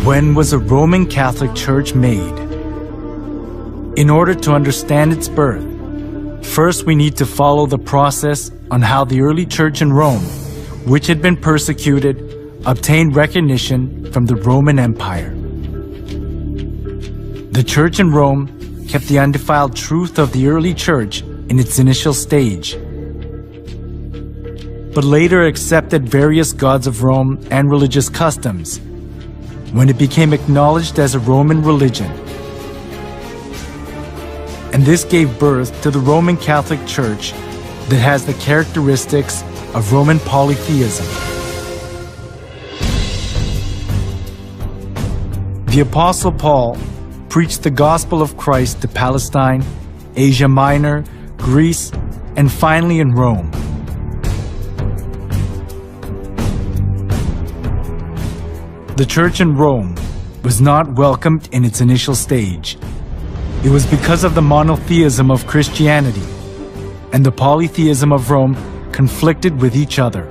When was a Roman Catholic Church made? In order to understand its birth, first we need to follow the process on how the early church in Rome, which had been persecuted, obtained recognition from the Roman Empire. The church in Rome kept the undefiled truth of the early church in its initial stage, but later accepted various gods of Rome and religious customs when it became acknowledged as a Roman religion. And this gave birth to the Roman Catholic Church that has the characteristics of Roman polytheism. The Apostle Paul preached the gospel of Christ to Palestine, Asia Minor, Greece, and finally in Rome. The church in Rome was not welcomed in its initial stage. It was because of the monotheism of Christianity, and the polytheism of Rome conflicted with each other.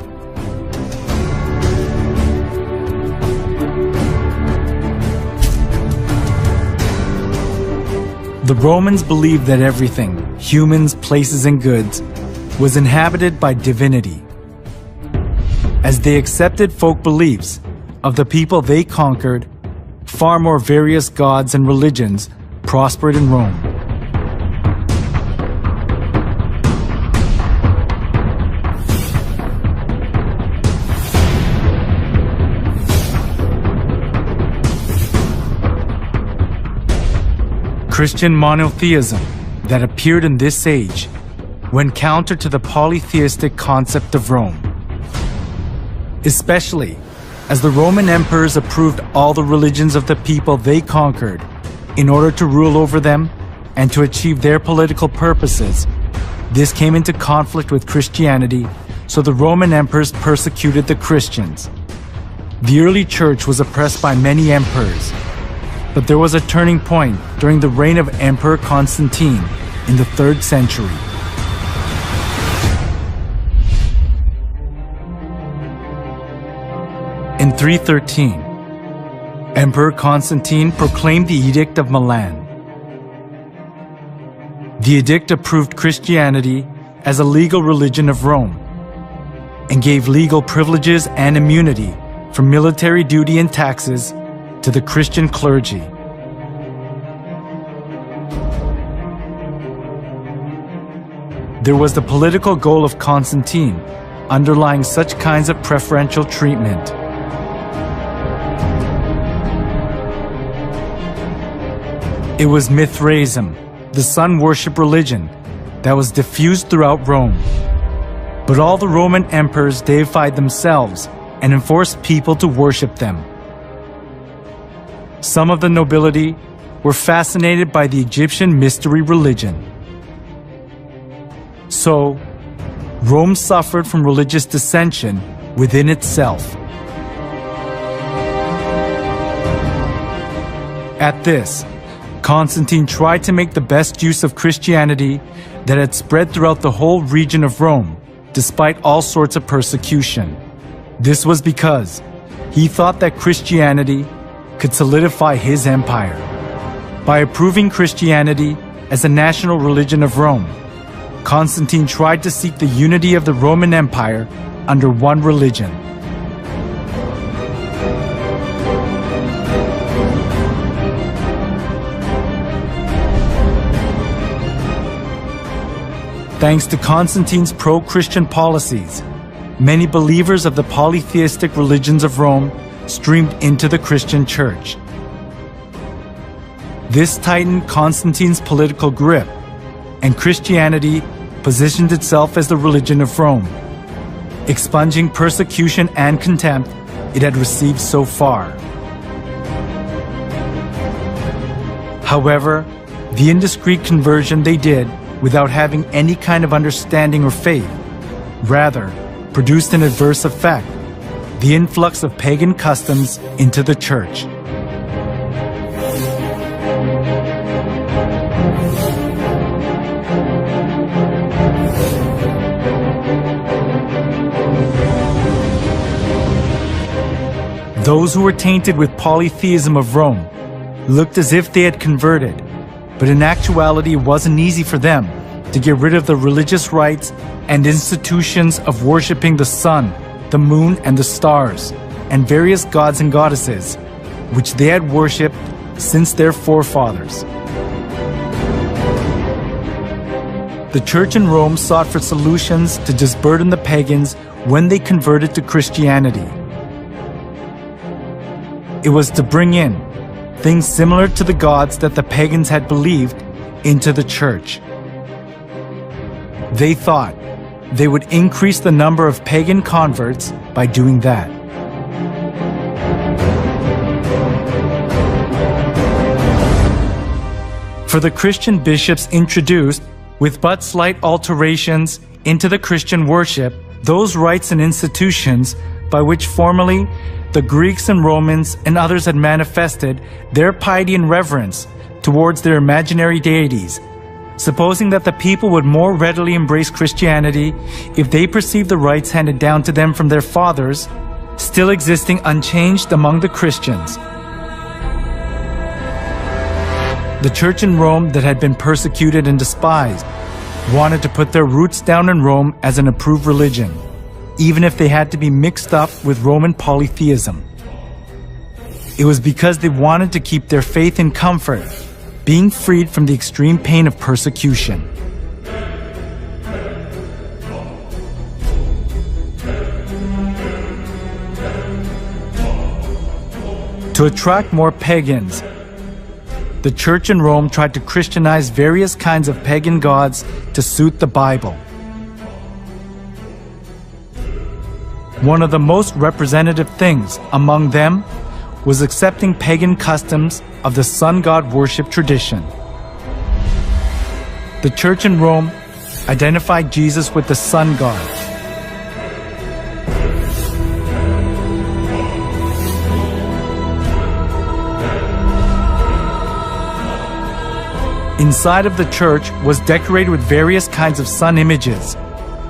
The Romans believed that everything, humans, places, and goods, was inhabited by divinity. As they accepted folk beliefs of the people they conquered, far more various gods and religions prospered in Rome. Christian monotheism that appeared in this age went counter to the polytheistic concept of Rome, especially as the Roman emperors approved all the religions of the people they conquered in order to rule over them and to achieve their political purposes. This came into conflict with Christianity, so the Roman emperors persecuted the Christians. The early church was oppressed by many emperors, but there was a turning point during the reign of Emperor Constantine in the 3rd century. In 313, Emperor Constantine proclaimed the Edict of Milan. The edict approved Christianity as a legal religion of Rome and gave legal privileges and immunity from military duty and taxes to the Christian clergy. There was the political goal of Constantine underlying such kinds of preferential treatment. It was Mithraism, the sun worship religion, that was diffused throughout Rome. But all the Roman emperors deified themselves and enforced people to worship them. Some of the nobility were fascinated by the Egyptian mystery religion. So, Rome suffered from religious dissension within itself. At this, Constantine tried to make the best use of Christianity that had spread throughout the whole region of Rome, despite all sorts of persecution. This was because he thought that Christianity could solidify his empire. By approving Christianity as a national religion of Rome, Constantine tried to seek the unity of the Roman Empire under one religion. Thanks to Constantine's pro-Christian policies, many believers of the polytheistic religions of Rome streamed into the Christian church. This tightened Constantine's political grip, and Christianity positioned itself as the religion of Rome, expunging persecution and contempt it had received so far. However, the indiscreet conversion they did without having any kind of understanding or faith, rather produced an adverse effect: the influx of pagan customs into the church. Those who were tainted with polytheism of Rome looked as if they had converted, but in actuality it wasn't easy for them to get rid of the religious rites and institutions of worshiping the sun, the moon, and the stars, and various gods and goddesses, which they had worshipped since their forefathers. The church in Rome sought for solutions to disburden the pagans when they converted to Christianity. It was to bring in things similar to the gods that the pagans had believed into the church. They thought they would increase the number of pagan converts by doing that. For the Christian bishops introduced, with but slight alterations into the Christian worship, those rites and institutions by which formerly the Greeks and Romans and others had manifested their piety and reverence towards their imaginary deities, supposing that the people would more readily embrace Christianity if they perceived the rites handed down to them from their fathers still existing unchanged among the Christians. The church in Rome that had been persecuted and despised wanted to put their roots down in Rome as an approved religion, even if they had to be mixed up with Roman polytheism. It was because they wanted to keep their faith in comfort, being freed from the extreme pain of persecution. To attract more pagans, the church in Rome tried to Christianize various kinds of pagan gods to suit the Bible. One of the most representative things among them was accepting pagan customs of the sun god worship tradition. The church in Rome identified Jesus with the sun god. Inside of the church was decorated with various kinds of sun images,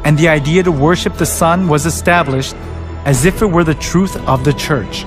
and the idea to worship the sun was established as if it were the truth of the church.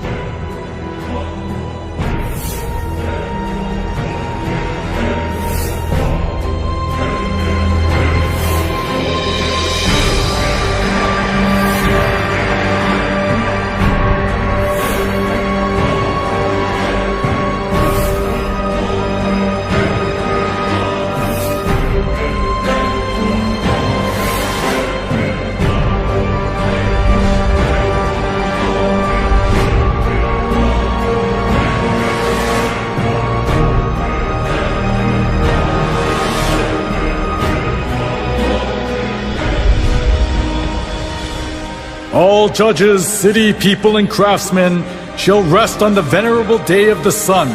All judges, city people, and craftsmen shall rest on the venerable day of the sun.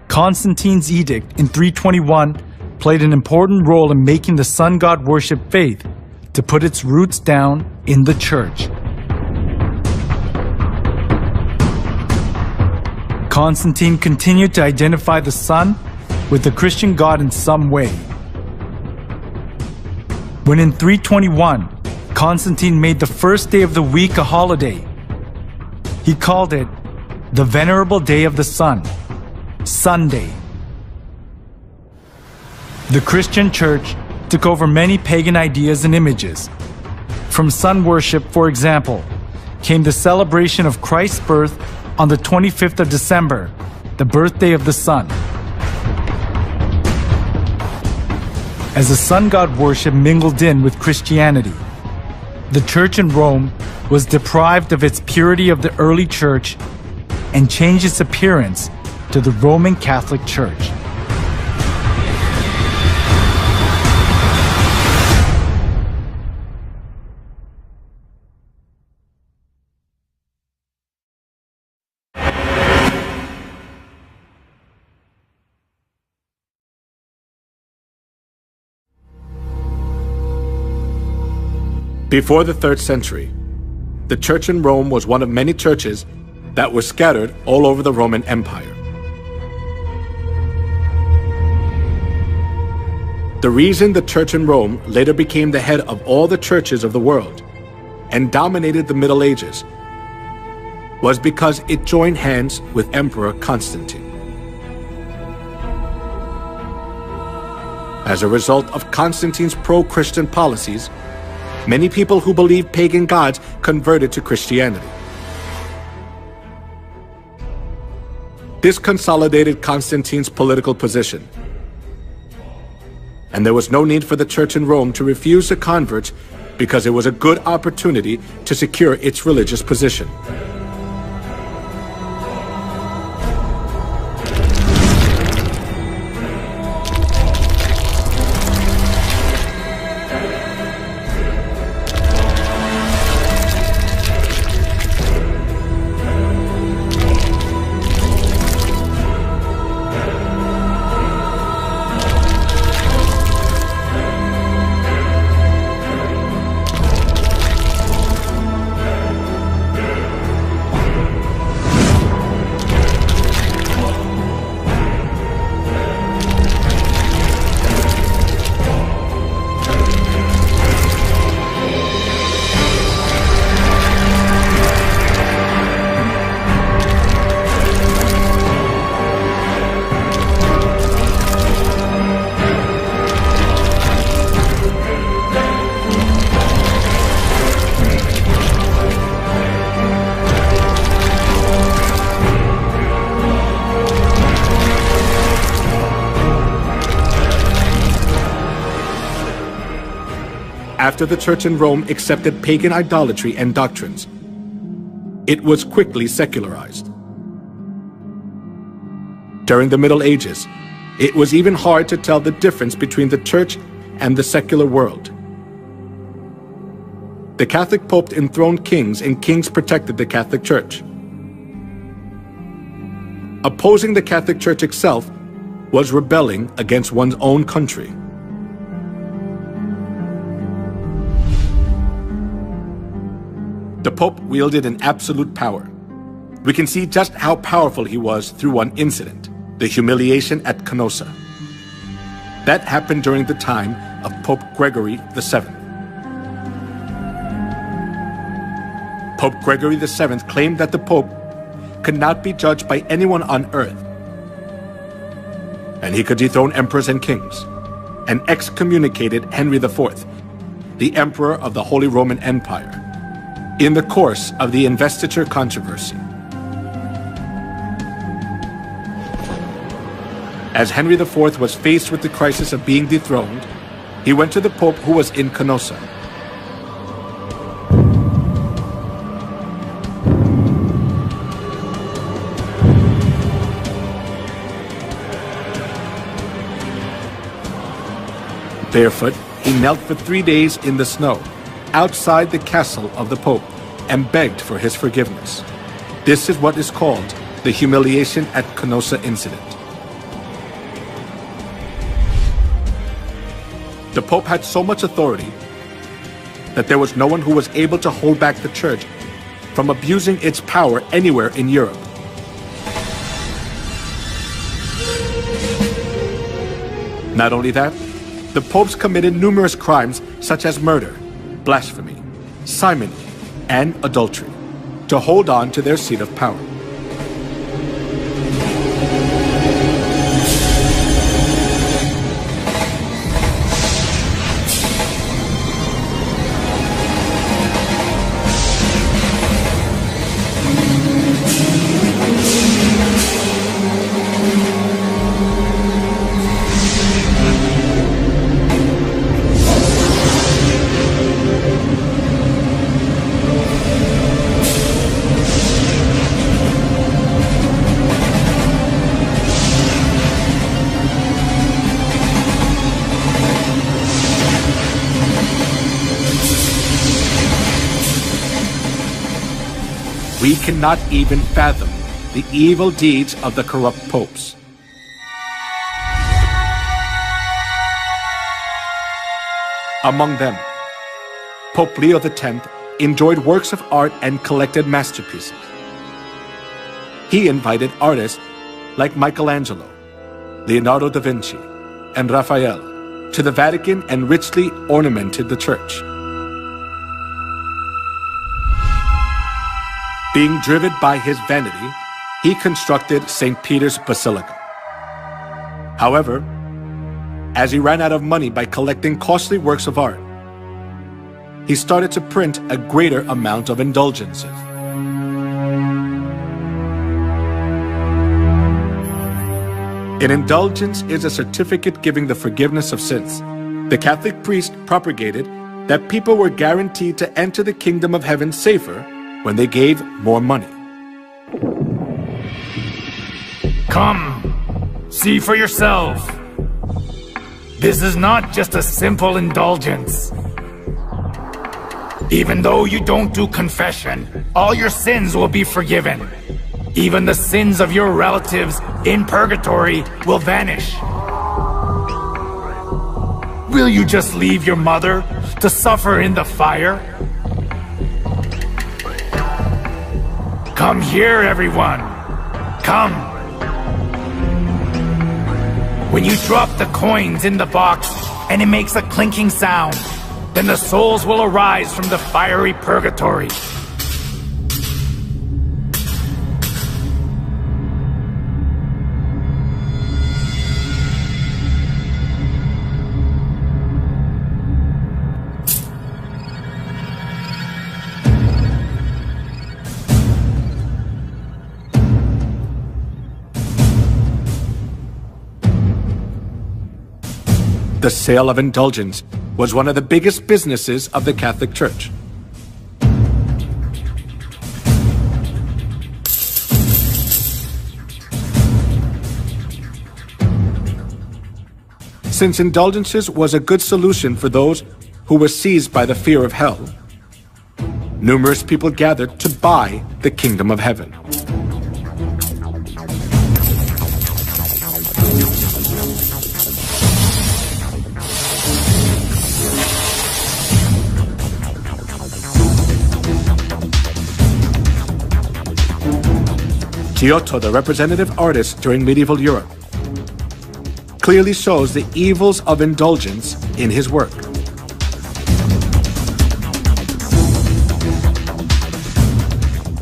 Constantine's edict in 321 played an important role in making the sun god worship faith to put its roots down in the church. Constantine continued to identify the sun with the Christian god in some way. When in 321, Constantine made the first day of the week a holiday, he called it the Venerable Day of the Sun, Sunday. The Christian church took over many pagan ideas and images. From sun worship, for example, came the celebration of Christ's birth on the 25th of December, the birthday of the sun. As the sun god worship mingled in with Christianity, the church in Rome was deprived of its purity of the early church and changed its appearance to the Roman Catholic Church. Before the 3rd century, the church in Rome was one of many churches that were scattered all over the Roman Empire. The reason the church in Rome later became the head of all the churches of the world and dominated the Middle Ages was because it joined hands with Emperor Constantine. As a result of Constantine's pro-Christian policies, many people who believed pagan gods converted to Christianity. This consolidated Constantine's political position, and there was no need for the church in Rome to refuse the converts because it was a good opportunity to secure its religious position. After the church in Rome accepted pagan idolatry and doctrines, it was quickly secularized. During the Middle Ages, it was even hard to tell the difference between the church and the secular world. The Catholic Pope enthroned kings, and kings protected the Catholic Church. Opposing the Catholic Church itself was rebelling against one's own country. The Pope wielded an absolute power. We can see just how powerful he was through one incident, the humiliation at Canossa. That happened during the time of Pope Gregory VII. Pope Gregory VII claimed that the Pope could not be judged by anyone on earth, and he could dethrone emperors and kings, and excommunicated Henry IV, the Emperor of the Holy Roman Empire, in the course of the investiture controversy. As Henry IV was faced with the crisis of being dethroned, he went to the Pope who was in Canossa. Barefoot, he knelt for 3 days in the snow, outside the castle of the Pope, and begged for his forgiveness. This is what is called the humiliation at Canossa incident. The Pope had so much authority that there was no one who was able to hold back the Church from abusing its power anywhere in Europe. Not only that, the popes committed numerous crimes such as murder, blasphemy, simony, and adultery to hold on to their seat of power. We cannot even fathom the evil deeds of the corrupt popes. Among them, Pope Leo X enjoyed works of art and collected masterpieces. He invited artists like Michelangelo, Leonardo da Vinci, and Raphael to the Vatican and richly ornamented the church. Being driven by his vanity, he constructed St. Peter's Basilica. However, as he ran out of money by collecting costly works of art, he started to print a greater amount of indulgences. An indulgence is a certificate giving the forgiveness of sins. The Catholic priest propagated that people were guaranteed to enter the kingdom of heaven safer when they gave more money. Come, see for yourself. This is not just a simple indulgence. Even though you don't do confession, all your sins will be forgiven. Even the sins of your relatives in purgatory will vanish. Will you just leave your mother to suffer in the fire? Come here, everyone. Come. When you drop the coins in the box and it makes a clinking sound, then the souls will arise from the fiery purgatory. The sale of indulgence was one of the biggest businesses of the Catholic Church. Since indulgences was a good solution for those who were seized by the fear of hell, numerous people gathered to buy the kingdom of heaven. Giotto, the representative artist during medieval Europe, clearly shows the evils of indulgence in his work.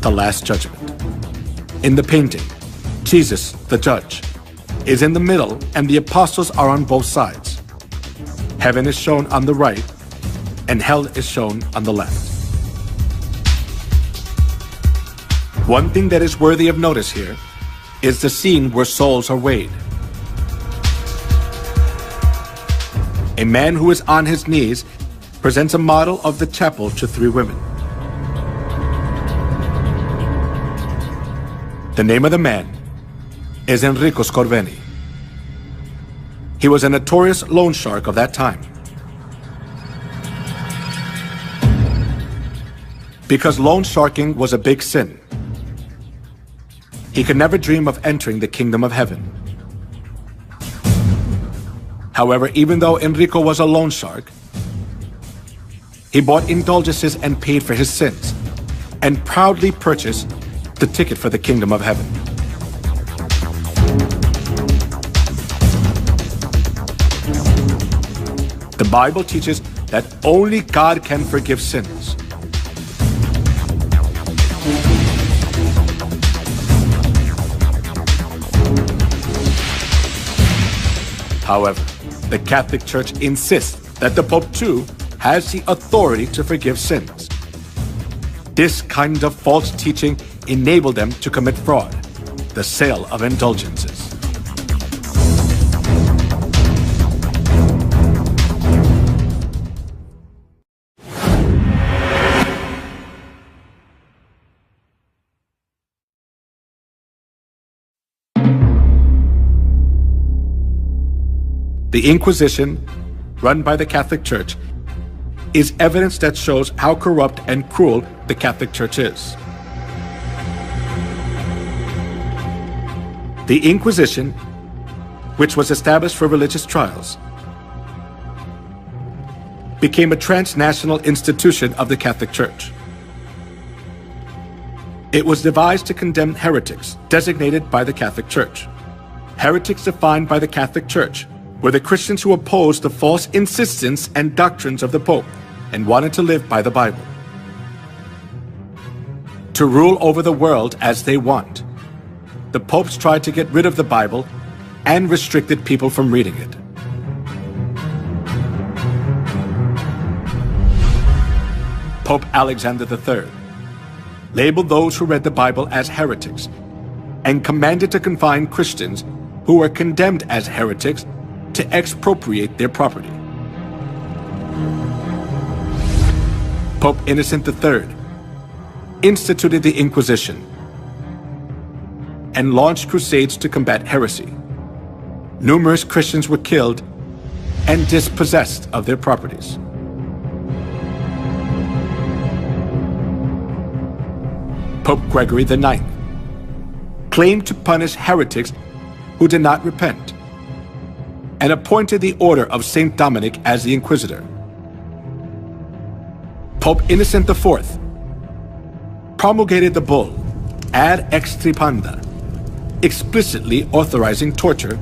The Last Judgment. In the painting, Jesus, the judge, is in the middle and the apostles are on both sides. Heaven is shown on the right and hell is shown on the left. One thing that is worthy of notice here is the scene where souls are weighed. A man who is on his knees presents a model of the chapel to three women. The name of the man is Enrico Scorveni. He was a notorious loan shark of that time. Because loan sharking was a big sin, he could never dream of entering the kingdom of heaven. However, even though Enrico was a loan shark, he bought indulgences and paid for his sins, and proudly purchased the ticket for the kingdom of heaven. The Bible teaches that only God can forgive sins. However, the Catholic Church insists that the Pope too has the authority to forgive sins. This kind of false teaching enabled them to commit fraud, the sale of indulgences. The Inquisition, run by the Catholic Church, is evidence that shows how corrupt and cruel the Catholic Church is. The Inquisition, which was established for religious trials, became a transnational institution of the Catholic Church. It was devised to condemn heretics designated by the Catholic Church. Heretics defined by the Catholic Church were the Christians who opposed the false insistence and doctrines of the Pope and wanted to live by the Bible. to rule over the world as they want. The popes tried to get rid of the Bible and restricted people from reading it. Pope Alexander III labeled those who read the Bible as heretics and commanded to confine Christians who were condemned as heretics to expropriate their property. Pope Innocent III instituted the Inquisition and launched crusades to combat heresy. Numerous Christians were killed and dispossessed of their properties. Pope Gregory IX claimed to punish heretics who did not repent and appointed the Order of Saint Dominic as the Inquisitor. Pope Innocent IV promulgated the bull Ad Extirpanda, explicitly authorizing torture,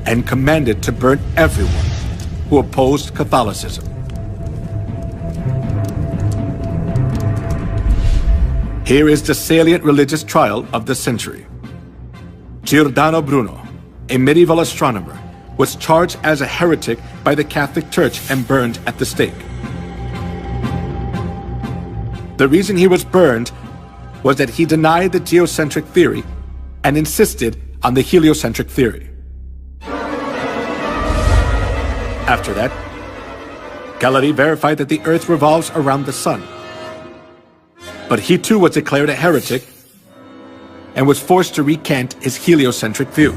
and commanded to burn everyone who opposed Catholicism. Here is the salient religious trial of the century. Giordano Bruno, a medieval astronomer, was charged as a heretic by the Catholic Church and burned at the stake. The reason he was burned was that he denied the geocentric theory and insisted on the heliocentric theory. After that, Galilei verified that the Earth revolves around the Sun. But he too was declared a heretic and was forced to recant his heliocentric view.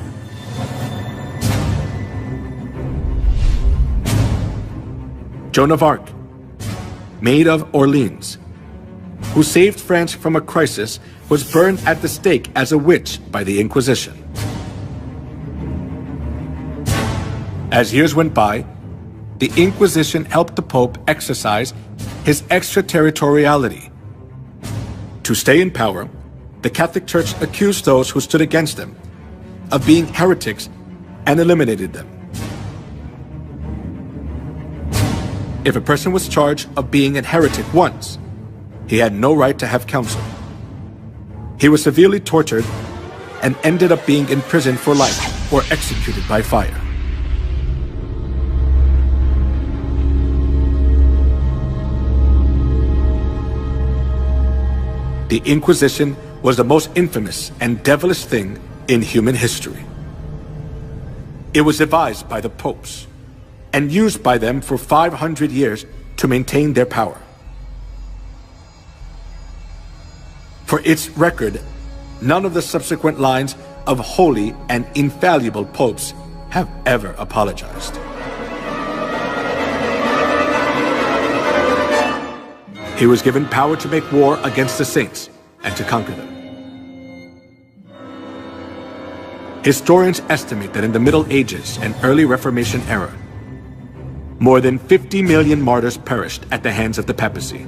Joan of Arc, Maid of Orleans, who saved France from a crisis, was burned at the stake as a witch by the Inquisition. As years went by, the Inquisition helped the Pope exercise his extraterritoriality. To stay in power, the Catholic Church accused those who stood against them of being heretics and eliminated them. If a person was charged of being a heretic once, he had no right to have counsel. He was severely tortured and ended up being imprisoned for life or executed by fire. The Inquisition was the most infamous and devilish thing in human history. It was devised by the popes and used by them for 500 years to maintain their power. For its record, none of the subsequent lines of holy and infallible popes have ever apologized. He was given power to make war against the saints and to conquer them. Historians estimate that in the Middle Ages and early Reformation era, more than 50 million martyrs perished at the hands of the papacy.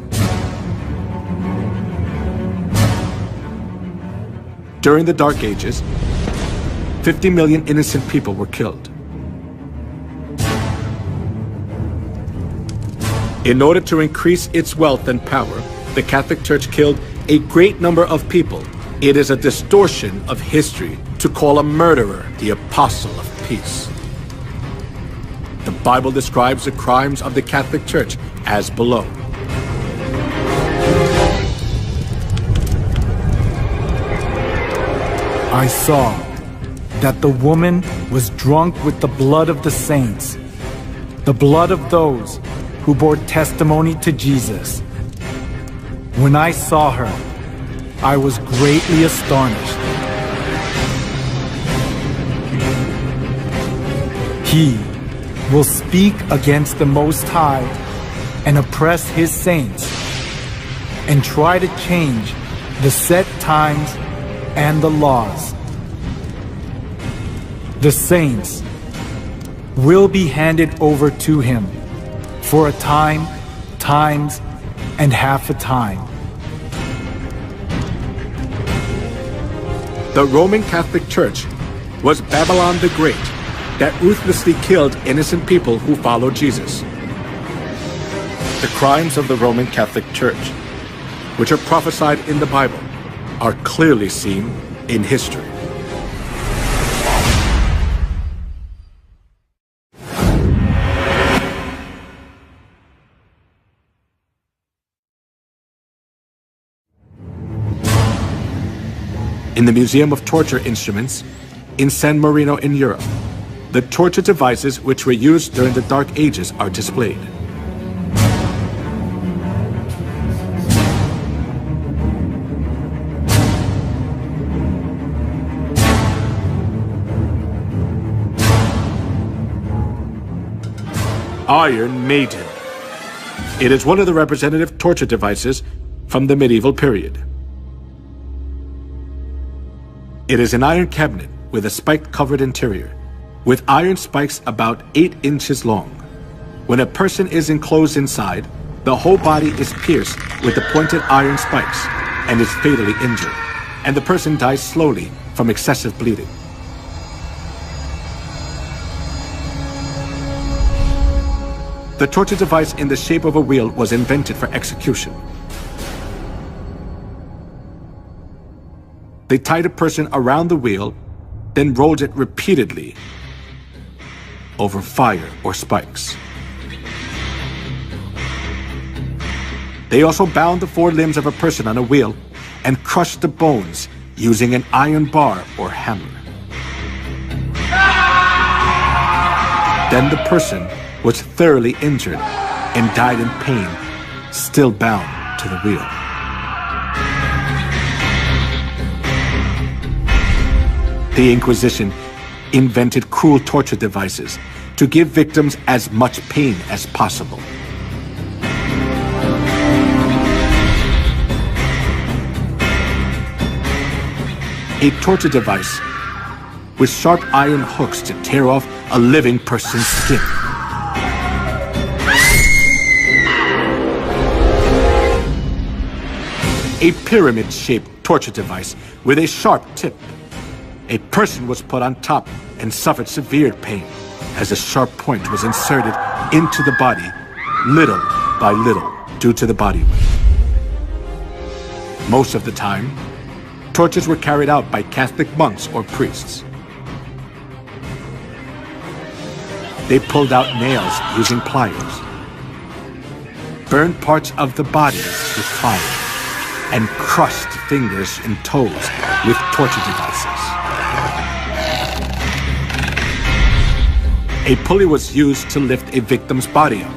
During the Dark Ages, 50 million innocent people were killed. In order to increase its wealth and power, the Catholic Church killed a great number of people. It is a distortion of history to call a murderer the apostle of peace. The Bible describes the crimes of the Catholic Church as below. I saw that the woman was drunk with the blood of the saints, the blood of those who bore testimony to Jesus. When I saw her, I was greatly astonished. He will speak against the Most High and oppress his saints and try to change the set times and the laws. The saints will be handed over to him for a time, times, and half a time. The Roman Catholic Church was Babylon the Great that ruthlessly killed innocent people who followed Jesus. The crimes of the Roman Catholic Church which are prophesied in the Bible, are clearly seen in history. In the Museum of Torture Instruments in San Marino in Europe, the torture devices which were used during the Dark Ages are displayed. Iron Maiden. It is one of the representative torture devices from the medieval period. It is an iron cabinet with a spike-covered interior, with iron spikes about 8 inches long. When a person is enclosed inside, the whole body is pierced with the pointed iron spikes and is fatally injured, and the person dies slowly from excessive bleeding. The torture device in the shape of a wheel was invented for execution. They tied a person around the wheel, then rolled it repeatedly over fire or spikes. They also bound the 4 limbs of a person on a wheel and crushed the bones using an iron bar or hammer. Then the person was thoroughly injured and died in pain, still bound to the wheel. The Inquisition invented cruel torture devices to give victims as much pain as possible. A torture device with sharp iron hooks to tear off a living person's skin. A pyramid-shaped torture device with a sharp tip. A person was put on top and suffered severe pain as a sharp point was inserted into the body, little by little, due to the body weight. Most of the time, tortures were carried out by Catholic monks or priests. They pulled out nails using pliers, burned parts of the body with fire, and crushed fingers and toes with torture devices. A pulley was used to lift a victim's body up,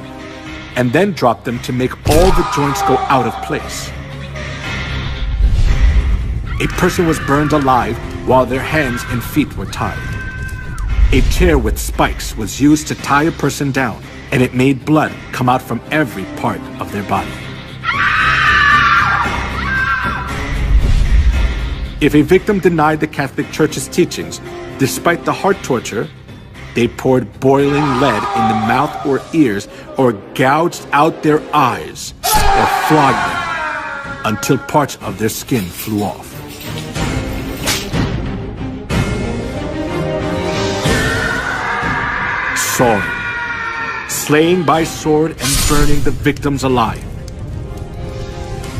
and then drop them to make all the joints go out of place. A person was burned alive while their hands and feet were tied. A chair with spikes was used to tie a person down, and it made blood come out from every part of their body. If a victim denied the Catholic Church's teachings, despite the heart torture, they poured boiling lead in the mouth or ears, or gouged out their eyes, or flogged them until parts of their skin flew off. Sawing, slaying by sword and burning the victims alive.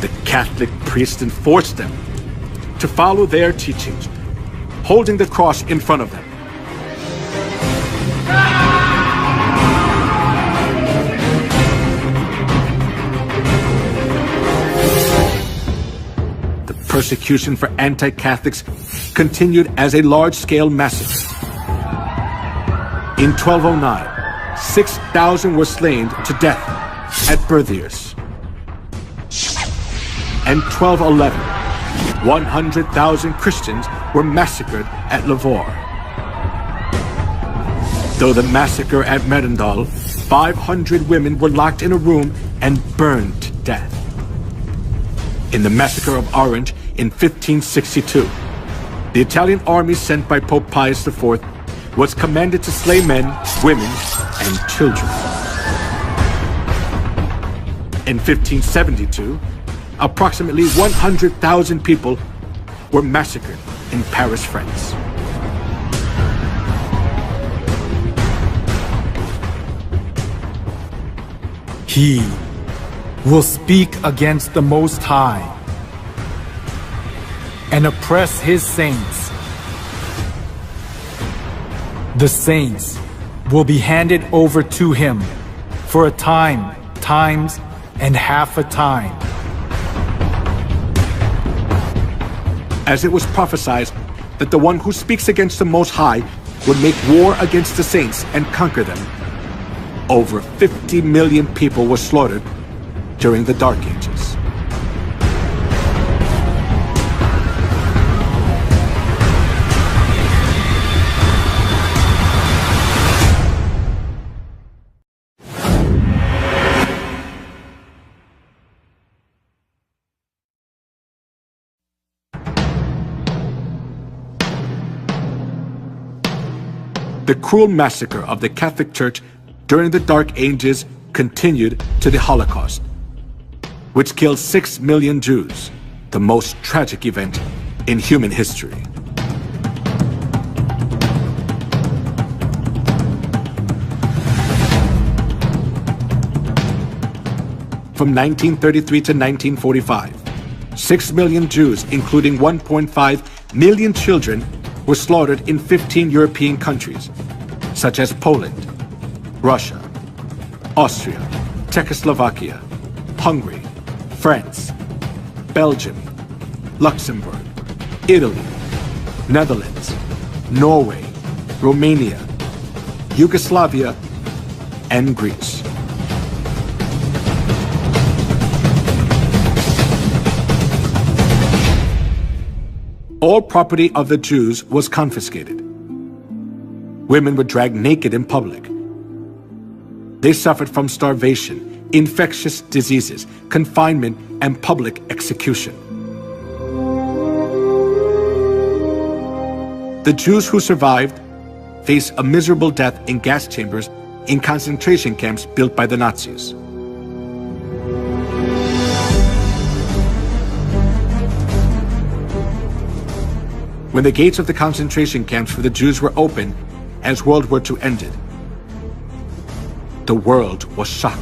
The Catholic priests enforced them to follow their teachings, holding the cross in front of them. The persecution for anti-Catholics continued as a large-scale massacre. In 1209, 6,000 were slain to death at Berthiers. And 1211, 100,000 Christians were massacred at Lavore. Though the massacre at Merendal, 500 women were locked in a room and burned to death. In the massacre of Orange in 1562, the Italian army sent by Pope Pius IV was commanded to slay men, women, and children. In 1572, approximately 100,000 people were massacred in Paris, France. He will speak against the Most High and oppress his saints. The saints will be handed over to him for a time, times, and half a time. As it was prophesied that the one who speaks against the Most High would make war against the saints and conquer them, over 50 million people were slaughtered during the Dark Ages. The cruel massacre of the Catholic Church during the Dark Ages continued to the Holocaust, which killed 6 million Jews, the most tragic event in human history. From 1933 to 1945, 6 million Jews, including 1.5 million children, were slaughtered in 15 European countries, such as Poland, Russia, Austria, Czechoslovakia, Hungary, France, Belgium, Luxembourg, Italy, Netherlands, Norway, Romania, Yugoslavia, and Greece. All property of the Jews was confiscated. Women were dragged naked in public. They suffered from starvation, infectious diseases, confinement, and public execution. The Jews who survived faced a miserable death in gas chambers in concentration camps built by the Nazis. When the gates of the concentration camps for the Jews were opened as World War II ended, the world was shocked.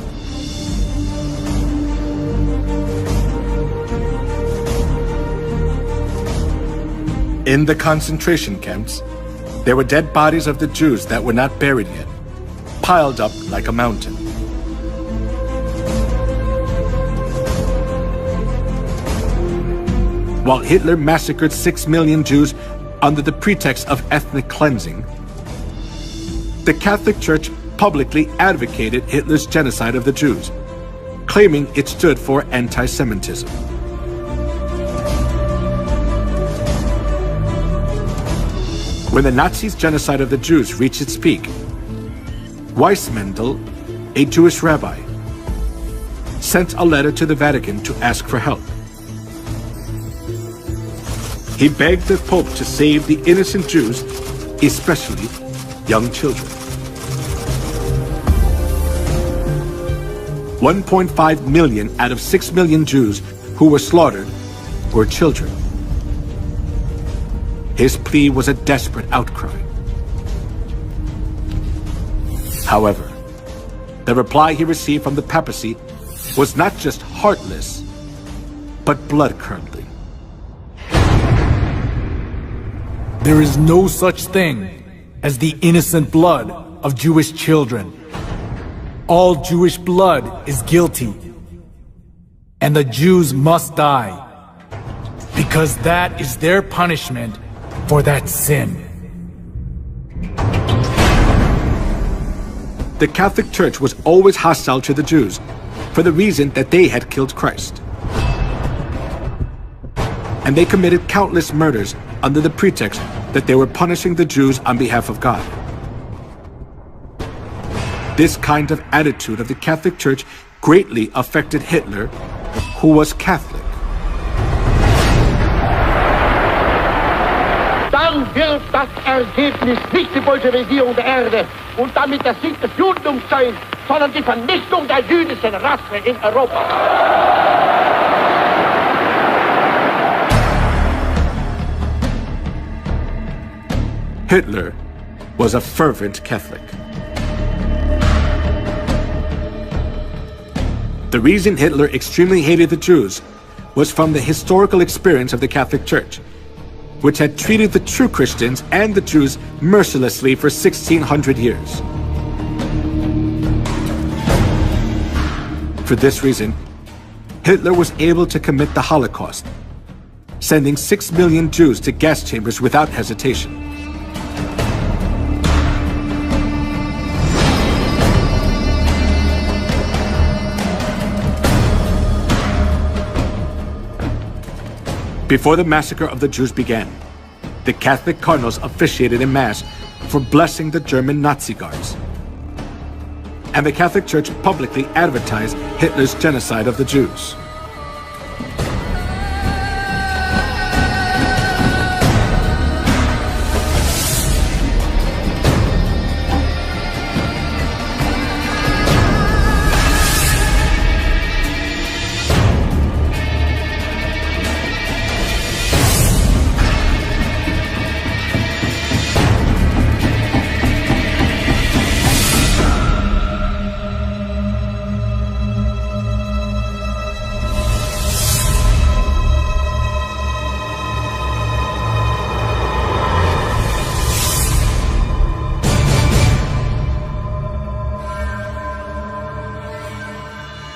In the concentration camps, there were dead bodies of the Jews that were not buried yet, piled up like a mountain. While Hitler massacred 6 million Jews under the pretext of ethnic cleansing, the Catholic Church publicly advocated Hitler's genocide of the Jews, claiming it stood for anti-Semitism. When the Nazis' genocide of the Jews reached its peak, Weissmandl, a Jewish rabbi, sent a letter to the Vatican to ask for help. He begged the Pope to save the innocent Jews, especially young children. 1.5 million out of 6 million Jews who were slaughtered were children. His plea was a desperate outcry. However, the reply he received from the papacy was not just heartless, but blood-curdling. There is no such thing as the innocent blood of Jewish children. All Jewish blood is guilty, and the Jews must die, because that is their punishment for that sin. The Catholic Church was always hostile to the Jews for the reason that they had killed Christ. And they committed countless murders under the pretext that they were punishing the Jews on behalf of God. This kind of attitude of the Catholic Church greatly affected Hitler, who was Catholic. Dann wird das Ergebnis nicht die Bolschewisierung der Erde und damit der Sieg des Judentums sein, sondern die Vernichtung der jüdischen Rasse in Europa. Hitler was a fervent Catholic. The reason Hitler extremely hated the Jews was from the historical experience of the Catholic Church which had treated the true Christians and the Jews mercilessly for 1600 years. For this reason, Hitler was able to commit the Holocaust, sending 6 million Jews to gas chambers without hesitation. Before the massacre of the Jews began, the Catholic cardinals officiated in Mass for blessing the German Nazi guards. And the Catholic Church publicly advertised Hitler's genocide of the Jews.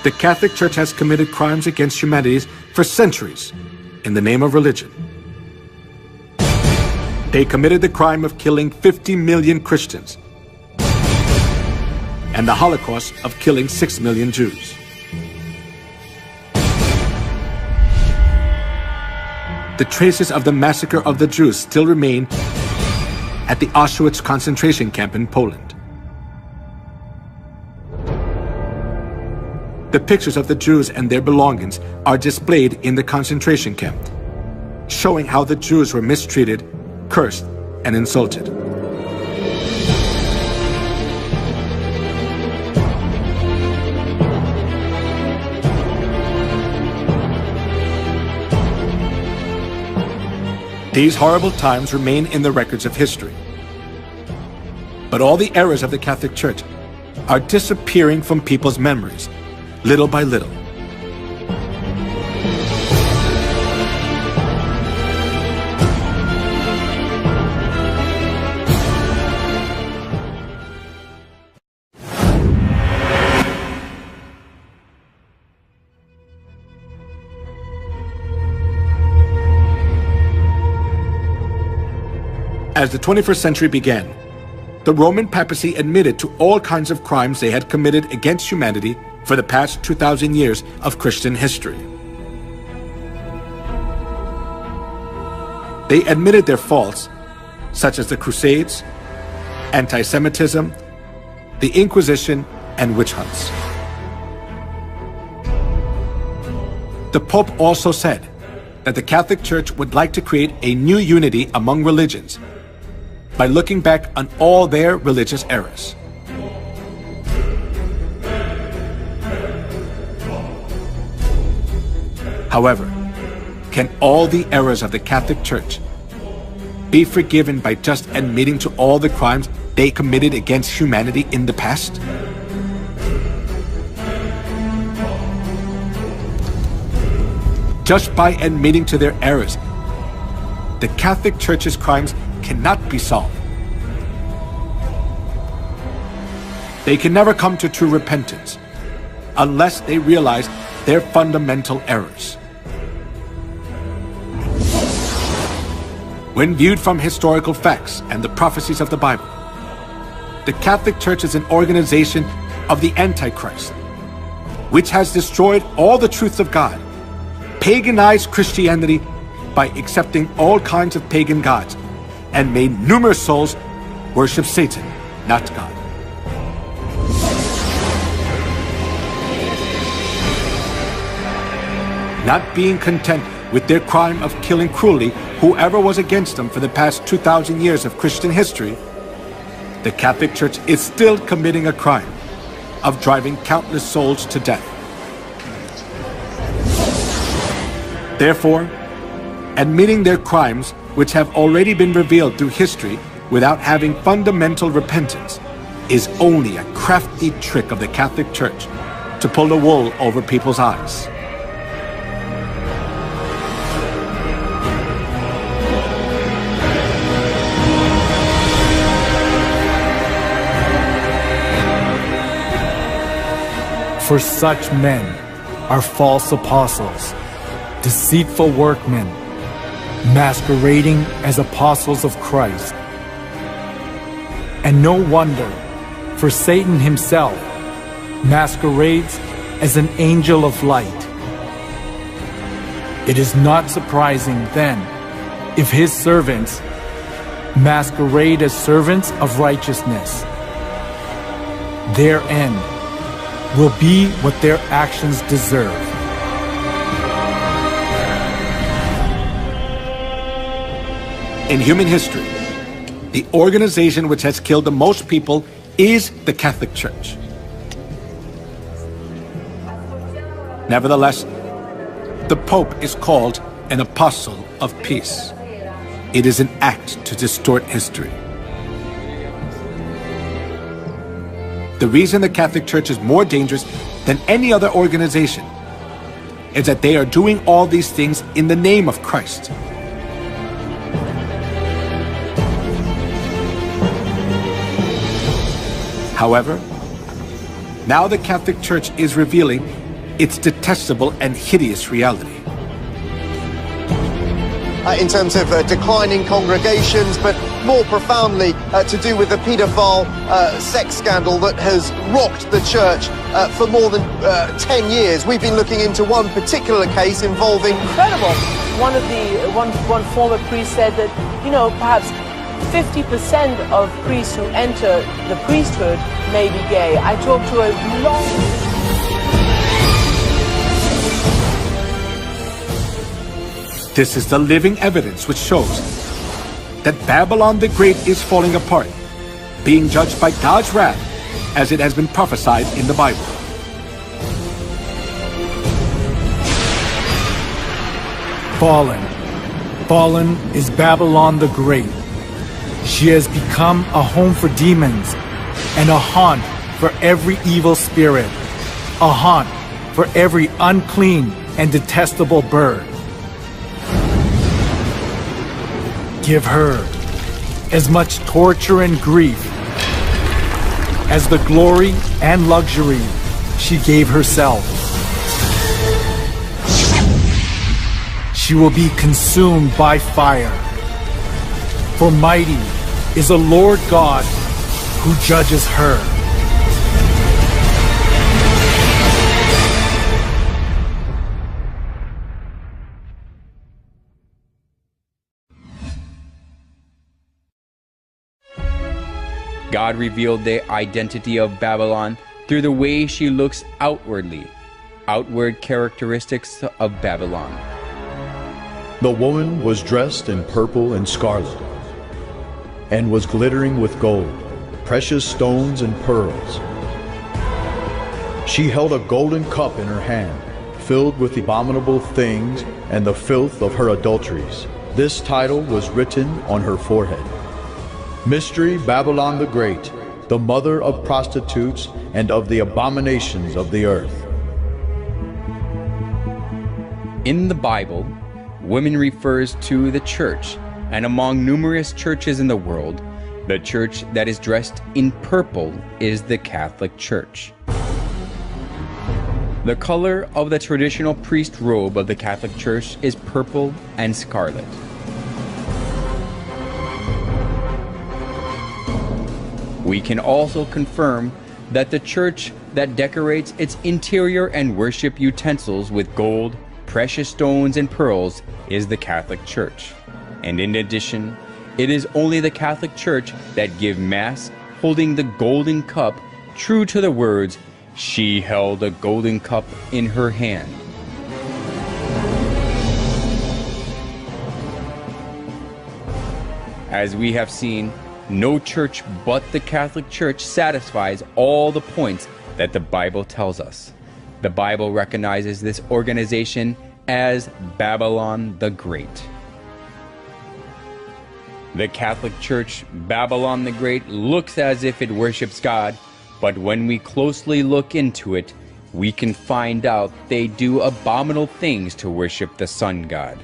The Catholic Church has committed crimes against humanity for centuries in the name of religion. They committed the crime of killing 50 million Christians and the Holocaust of killing 6 million Jews. The traces of the massacre of the Jews still remain at the Auschwitz concentration camp in Poland. The pictures of the Jews and their belongings are displayed in the concentration camp, showing how the Jews were mistreated, cursed, and insulted. These horrible times remain in the records of history. But all the errors of the Catholic Church are disappearing from people's memories, little by little. As the 21st century began, the Roman papacy admitted to all kinds of crimes they had committed against humanity for the past 2,000 years of Christian history. They admitted their faults, such as the Crusades, anti-Semitism, the Inquisition, and witch hunts. The Pope also said that the Catholic Church would like to create a new unity among religions by looking back on all their religious errors. However, can all the errors of the Catholic Church be forgiven by just admitting to all the crimes they committed against humanity in the past? Just by admitting to their errors, the Catholic Church's crimes cannot be solved. They can never come to true repentance unless they realize their fundamental errors. When viewed from historical facts and the prophecies of the Bible, the Catholic Church is an organization of the Antichrist, which has destroyed all the truths of God, paganized Christianity by accepting all kinds of pagan gods, and made numerous souls worship Satan, not God. Not being content with their crime of killing cruelly whoever was against them for the past 2,000 years of Christian history, the Catholic Church is still committing a crime of driving countless souls to death. Therefore, admitting their crimes, which have already been revealed through history without having fundamental repentance, is only a crafty trick of the Catholic Church to pull the wool over people's eyes. For such men are false apostles, deceitful workmen, masquerading as apostles of Christ. And no wonder, for Satan himself masquerades as an angel of light. It is not surprising, then, if his servants masquerade as servants of righteousness. Their end will be what their actions deserve. In human history, the organization which has killed the most people is the Catholic Church. Nevertheless, the Pope is called an apostle of peace. It is an act to distort history. The reason the Catholic Church is more dangerous than any other organization is that they are doing all these things in the name of Christ. However, now the Catholic Church is revealing its detestable and hideous reality. In terms of declining congregations, but more profoundly to do with the paedophile sex scandal that has rocked the church for more than 10 years. We've been looking into one particular case involving... Incredible. One former priest said that, you know, perhaps 50% of priests who enter the priesthood may be gay. I talked to a long... This is the living evidence which shows that Babylon the Great is falling apart, being judged by God's wrath as it has been prophesied in the Bible. Fallen is Babylon the Great. She has become a home for demons and a haunt for every evil spirit, a haunt for every unclean and detestable bird. Give her as much torture and grief as the glory and luxury she gave herself. She will be consumed by fire. For mighty is the Lord God who judges her. God revealed the identity of Babylon through the way she looks outwardly, outward characteristics of Babylon. The woman was dressed in purple and scarlet, and was glittering with gold, precious stones and pearls. She held a golden cup in her hand, filled with abominable things and the filth of her adulteries. This title was written on her forehead: Mystery Babylon the Great, the mother of prostitutes and of the abominations of the earth. In the Bible, women refers to the church, and among numerous churches in the world, the church that is dressed in purple is the Catholic Church. The color of the traditional priest robe of the Catholic Church is purple and scarlet. We can also confirm that the church that decorates its interior and worship utensils with gold, precious stones, and pearls is the Catholic Church. And in addition, it is only the Catholic Church that give Mass holding the golden cup, true to the words, "She held a golden cup in her hand." As we have seen, no church but the Catholic Church satisfies all the points that the Bible tells us. The Bible recognizes this organization as Babylon the Great. The Catholic Church, Babylon the Great, looks as if it worships God, but when we closely look into it, we can find out they do abominable things to worship the sun god.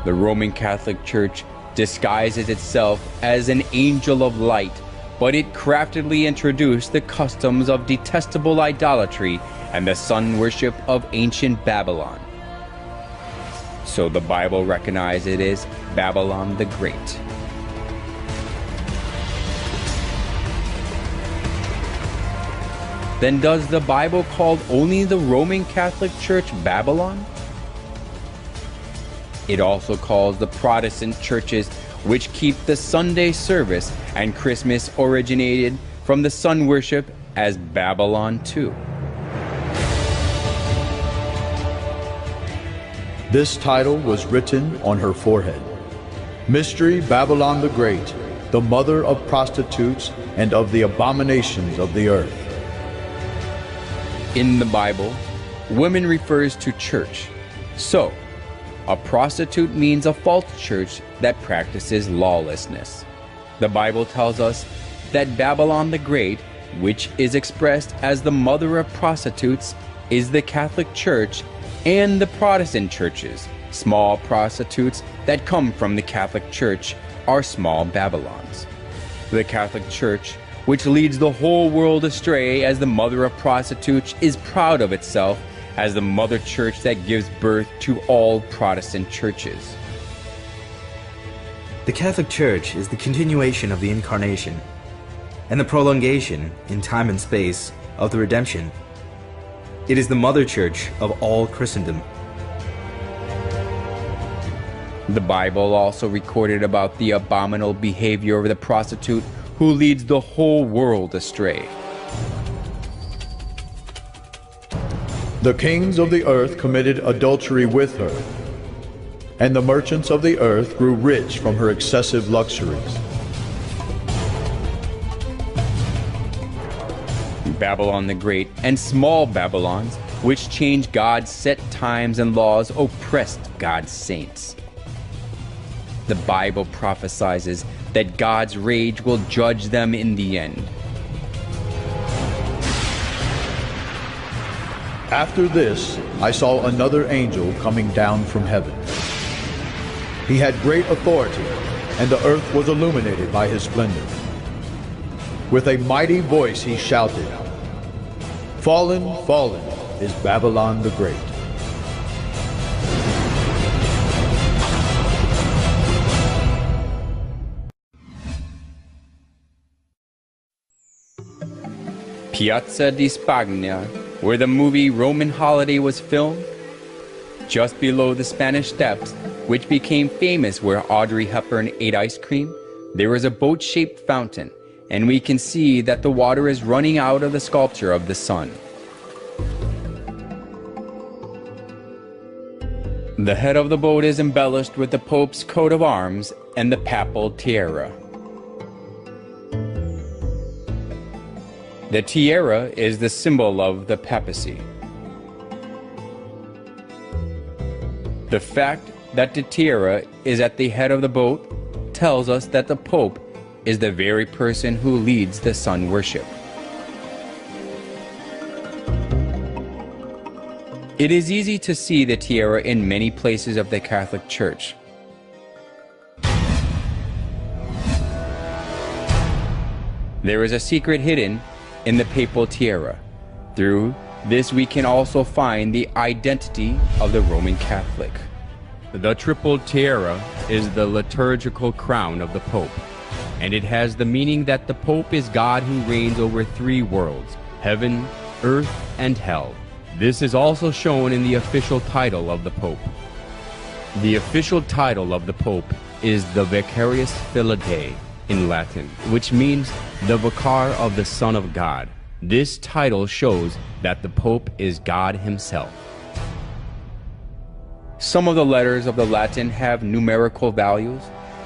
The Roman Catholic Church disguises itself as an angel of light, but it craftily introduced the customs of detestable idolatry and the sun worship of ancient Babylon. So the Bible recognizes it as Babylon the Great. Then does the Bible call only the Roman Catholic Church Babylon? It also calls the Protestant churches which keep the Sunday service and Christmas originated from the sun worship as Babylon too. This title was written on her forehead. Mystery Babylon the Great, the mother of prostitutes and of the abominations of the earth. In the Bible, women refers to church. So, a prostitute means a false church that practices lawlessness. The Bible tells us that Babylon the Great, which is expressed as the mother of prostitutes, is the Catholic Church and the Protestant churches. Small prostitutes that come from the Catholic Church are small Babylons. The Catholic Church, which leads the whole world astray as the mother of prostitutes, is proud of itself as the mother church that gives birth to all Protestant churches. The Catholic Church is the continuation of the Incarnation and the prolongation in time and space of the redemption. It is the mother church of all Christendom. The Bible also recorded about the abominable behavior of the prostitute who leads the whole world astray. The kings of the earth committed adultery with her, and the merchants of the earth grew rich from her excessive luxuries. Babylon the Great and small Babylons, which changed God's set times and laws, oppressed God's saints. The Bible prophesies that God's rage will judge them in the end. After this, I saw another angel coming down from heaven. He had great authority, and the earth was illuminated by his splendor. With a mighty voice he shouted, "Fallen, fallen is Babylon the Great." Piazza di Spagna, where the movie Roman Holiday was filmed, just below the Spanish Steps, which became famous where Audrey Hepburn ate ice cream, there is a boat-shaped fountain, and we can see that the water is running out of the sculpture of the sun. The head of the boat is embellished with the Pope's coat of arms and the papal tiara. The tiara is the symbol of the papacy. The fact that the tiara is at the head of the boat tells us that the Pope is the very person who leads the sun worship. It is easy to see the tiara in many places of the Catholic Church. There is a secret hidden in the papal tiara. Through this we can also find the identity of the Roman Catholic. The triple tiara is the liturgical crown of the Pope, and it has the meaning that the Pope is God who reigns over three worlds, heaven, earth, and hell. This is also shown in the official title of the Pope. The official title of the Pope is the Vicarius Filii Dei in Latin, which means the Vicar of the Son of God. This title shows that the Pope is God himself. Some of the letters of the Latin have numerical values,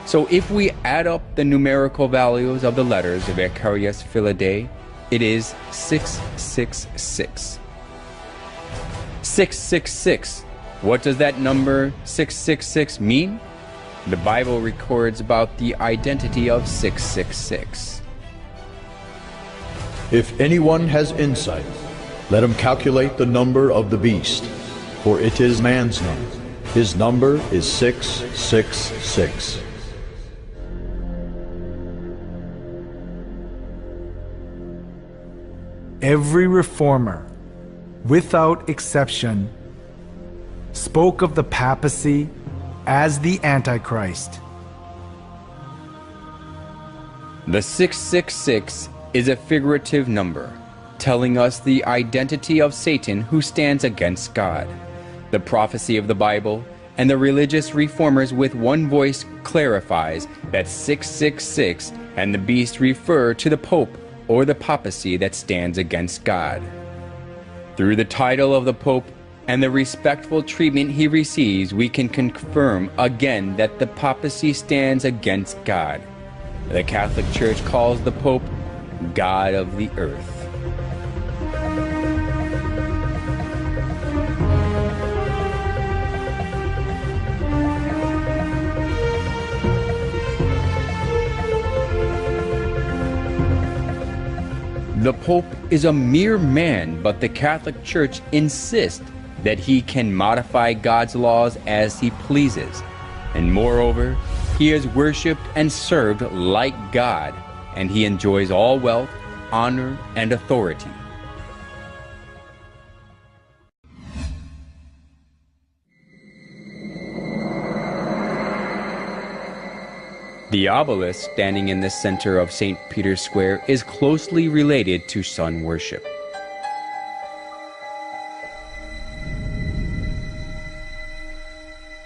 so if we add up the numerical values of the letters Vicarius Filii Dei, it is 666. 666. What does that number 666 mean? The Bible records about the identity of 666. If anyone has insight, let him calculate the number of the beast, for it is man's number. His number is 666. Every reformer, without exception, spoke of the papacy as the Antichrist. The 666 is a figurative number, telling us the identity of Satan who stands against God. The prophecy of the Bible and the religious reformers with one voice clarifies that 666 and the beast refer to the Pope or the papacy that stands against God. Through the title of the Pope and the respectful treatment he receives, we can confirm again that the papacy stands against God. The Catholic Church calls the Pope God of the Earth. The Pope is a mere man, but the Catholic Church insists that he can modify God's laws as he pleases. And moreover, he is worshipped and served like God, and he enjoys all wealth, honor, and authority. The obelisk standing in the center of St. Peter's Square is closely related to sun worship.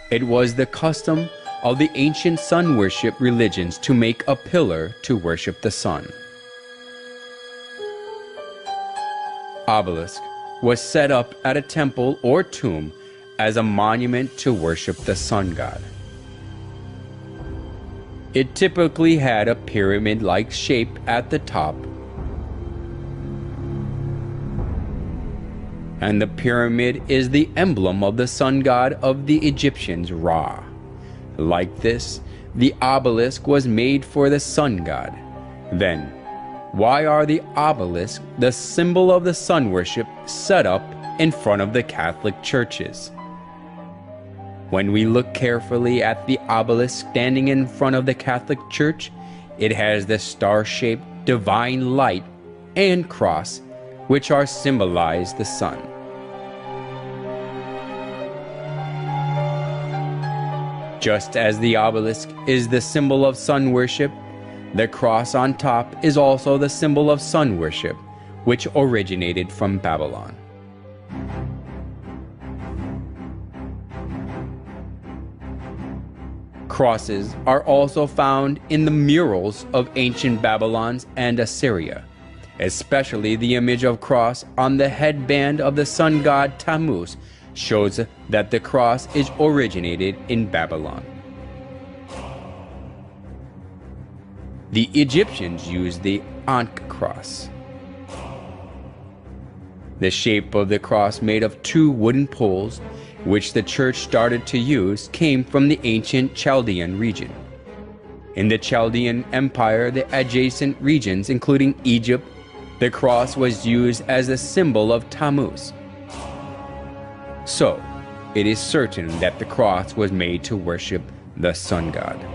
It was the custom of the ancient sun worship religions to make a pillar to worship the sun. Obelisk was set up at a temple or tomb as a monument to worship the sun god. It typically had a pyramid-like shape at the top, and the pyramid is the emblem of the sun god of the Egyptians, Ra. Like this, the obelisk was made for the sun god. Then, why are the obelisks, the symbol of the sun worship, set up in front of the Catholic churches? When we look carefully at the obelisk standing in front of the Catholic Church, it has the star-shaped divine light and cross, which are symbolize the sun. Just as the obelisk is the symbol of sun worship, the cross on top is also the symbol of sun worship, which originated from Babylon. Crosses are also found in the murals of ancient Babylon and Assyria, especially the image of cross on the headband of the sun god Tammuz shows that the cross is originated in Babylon. The Egyptians used the Ankh cross. The shape of the cross, made of two wooden poles, which the church started to use, came from the ancient Chaldean region. In the Chaldean Empire, the adjacent regions, including Egypt, the cross was used as a symbol of Tammuz. So, it is certain that the cross was made to worship the sun god.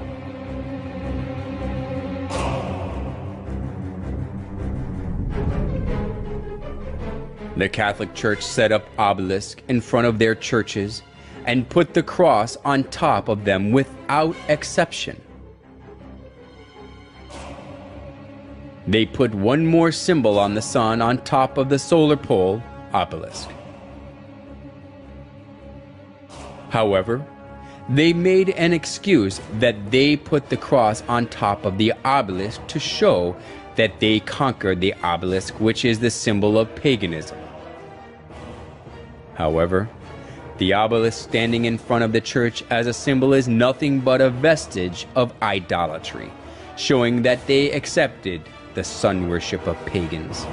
The Catholic Church set up obelisks in front of their churches and put the cross on top of them without exception. They put one more symbol on the sun on top of the solar pole obelisk. However, they made an excuse that they put the cross on top of the obelisk to show that they conquered the obelisk, which is the symbol of paganism. However, the obelisk standing in front of the church as a symbol is nothing but a vestige of idolatry, showing that they accepted the sun worship of pagans.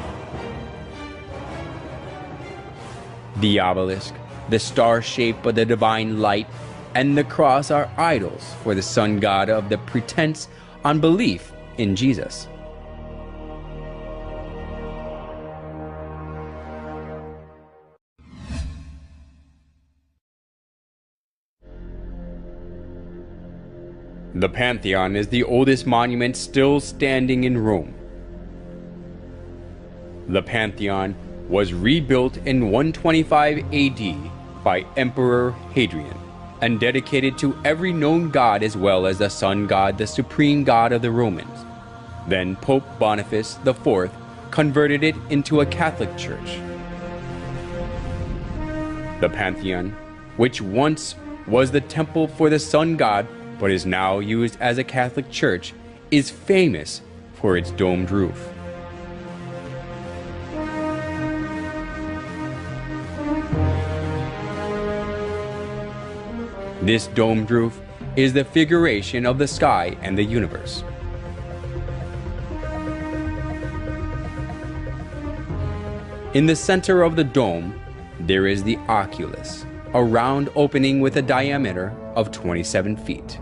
The obelisk, the star shape of the divine light, and the cross are idols for the sun god of the pretense on belief in Jesus. The Pantheon is the oldest monument still standing in Rome. The Pantheon was rebuilt in 125 AD by Emperor Hadrian and dedicated to every known god as well as the sun god, the supreme god of the Romans. Then Pope Boniface IV converted it into a Catholic church. The Pantheon, which once was the temple for the sun god but is now used as a Catholic church, is famous for its domed roof. This domed roof is the figuration of the sky and the universe. In the center of the dome, there is the oculus, a round opening with a diameter of 27 feet.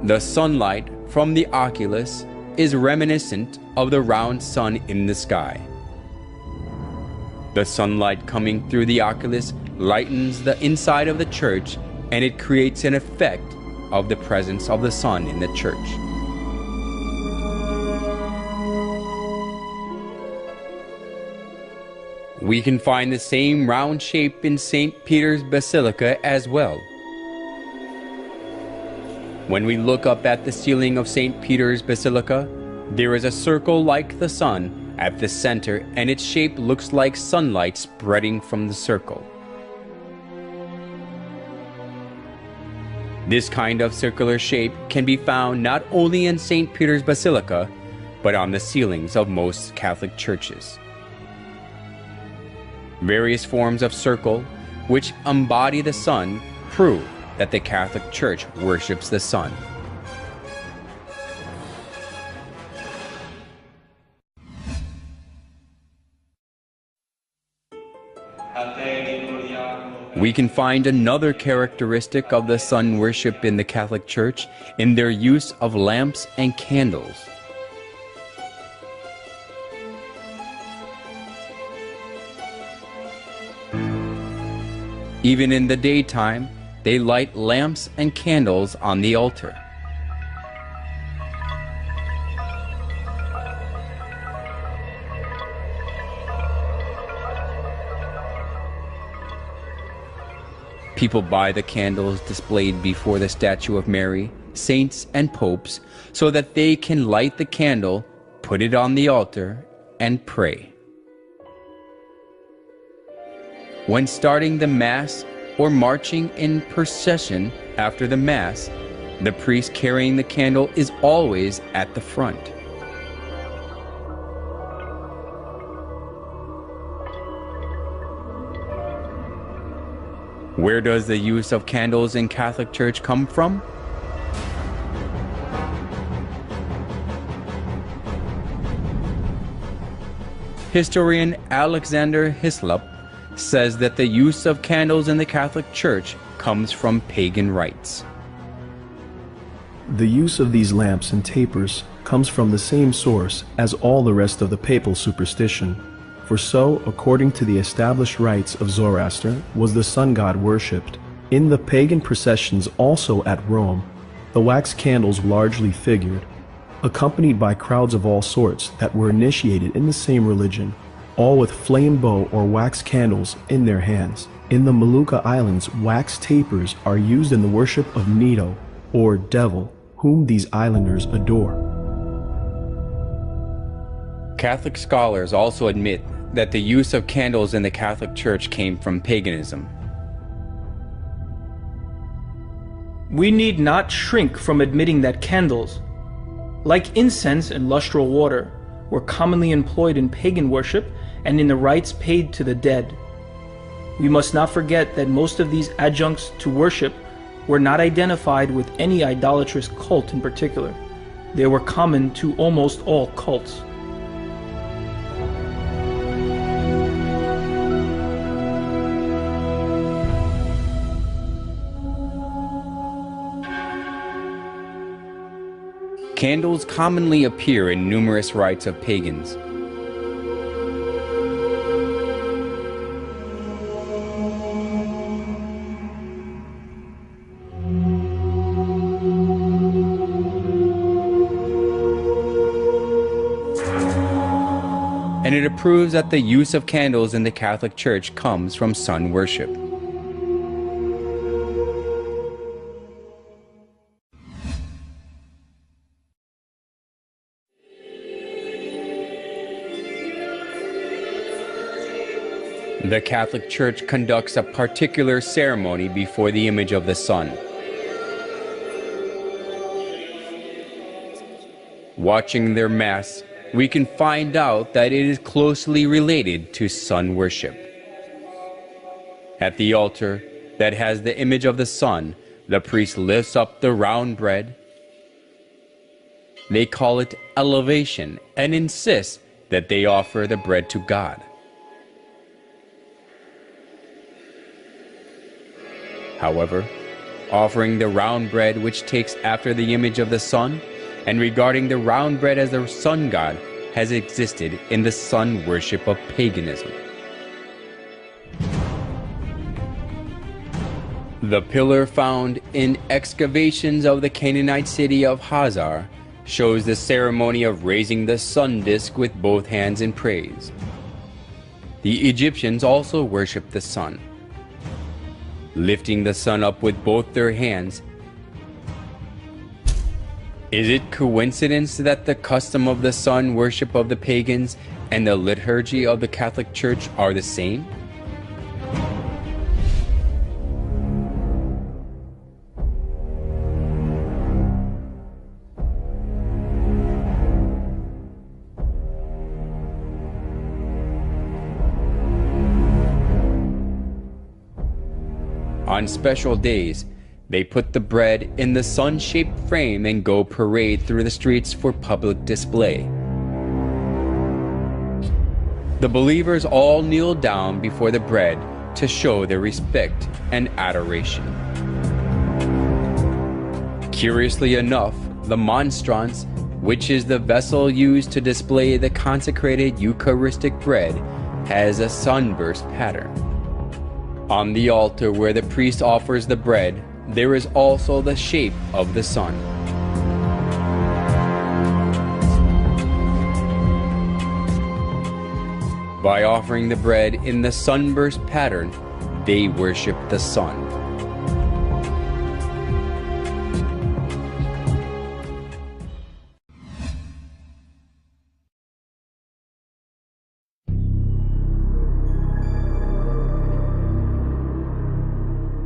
The sunlight from the oculus is reminiscent of the round sun in the sky. The sunlight coming through the oculus lightens the inside of the church, and it creates an effect of the presence of the sun in the church. We can find the same round shape in St. Peter's Basilica as well. When we look up at the ceiling of St. Peter's Basilica, there is a circle like the sun at the center, and its shape looks like sunlight spreading from the circle. This kind of circular shape can be found not only in St. Peter's Basilica, but on the ceilings of most Catholic churches. Various forms of circle, which embody the sun, prove that the Catholic Church worships the sun. We can find another characteristic of the sun worship in the Catholic Church in their use of lamps and candles. Even in the daytime, they light lamps and candles on the altar. People buy the candles displayed before the statue of Mary, saints, and popes so that they can light the candle, put it on the altar, and pray. When starting the Mass or marching in procession after the Mass, the priest carrying the candle is always at the front. Where does the use of candles in Catholic Church come from? Historian Alexander Hislop says that the use of candles in the Catholic Church comes from pagan rites. The use of these lamps and tapers comes from the same source as all the rest of the papal superstition. For so, according to the established rites of Zoroaster, was the sun god worshipped. In the pagan processions also at Rome, the wax candles largely figured, accompanied by crowds of all sorts that were initiated in the same religion, all with flame bow or wax candles in their hands. In the Molucca Islands, wax tapers are used in the worship of Nito, or devil, whom these islanders adore. Catholic scholars also admit that the use of candles in the Catholic Church came from paganism. We need not shrink from admitting that candles, like incense and lustral water, were commonly employed in pagan worship and in the rites paid to the dead. We must not forget that most of these adjuncts to worship were not identified with any idolatrous cult in particular. They were common to almost all cults. Candles commonly appear in numerous rites of pagans. and it proves that the use of candles in the Catholic Church comes from sun worship. The Catholic Church conducts a particular ceremony before the image of the sun. Watching their Mass, we can find out that it is closely related to sun worship. At the altar that has the image of the sun, the priest lifts up the round bread. They call it elevation and insist that they offer the bread to God. However, offering the round bread which takes after the image of the sun, and regarding the round bread as the sun god, has existed in the sun worship of paganism. The pillar found in excavations of the Canaanite city of Hazar shows the ceremony of raising the sun disk with both hands in praise. The Egyptians also worshipped the sun, lifting the sun up with both their hands. Is it coincidence that the custom of the sun worship of the pagans and the liturgy of the Catholic Church are the same? On special days, they put the bread in the sun-shaped frame and go parade through the streets for public display. The believers all kneel down before the bread to show their respect and adoration. Curiously enough, the monstrance, which is the vessel used to display the consecrated Eucharistic bread, has a sunburst pattern. On the altar where the priest offers the bread, there is also the shape of the sun. By offering the bread in the sunburst pattern, they worship the sun.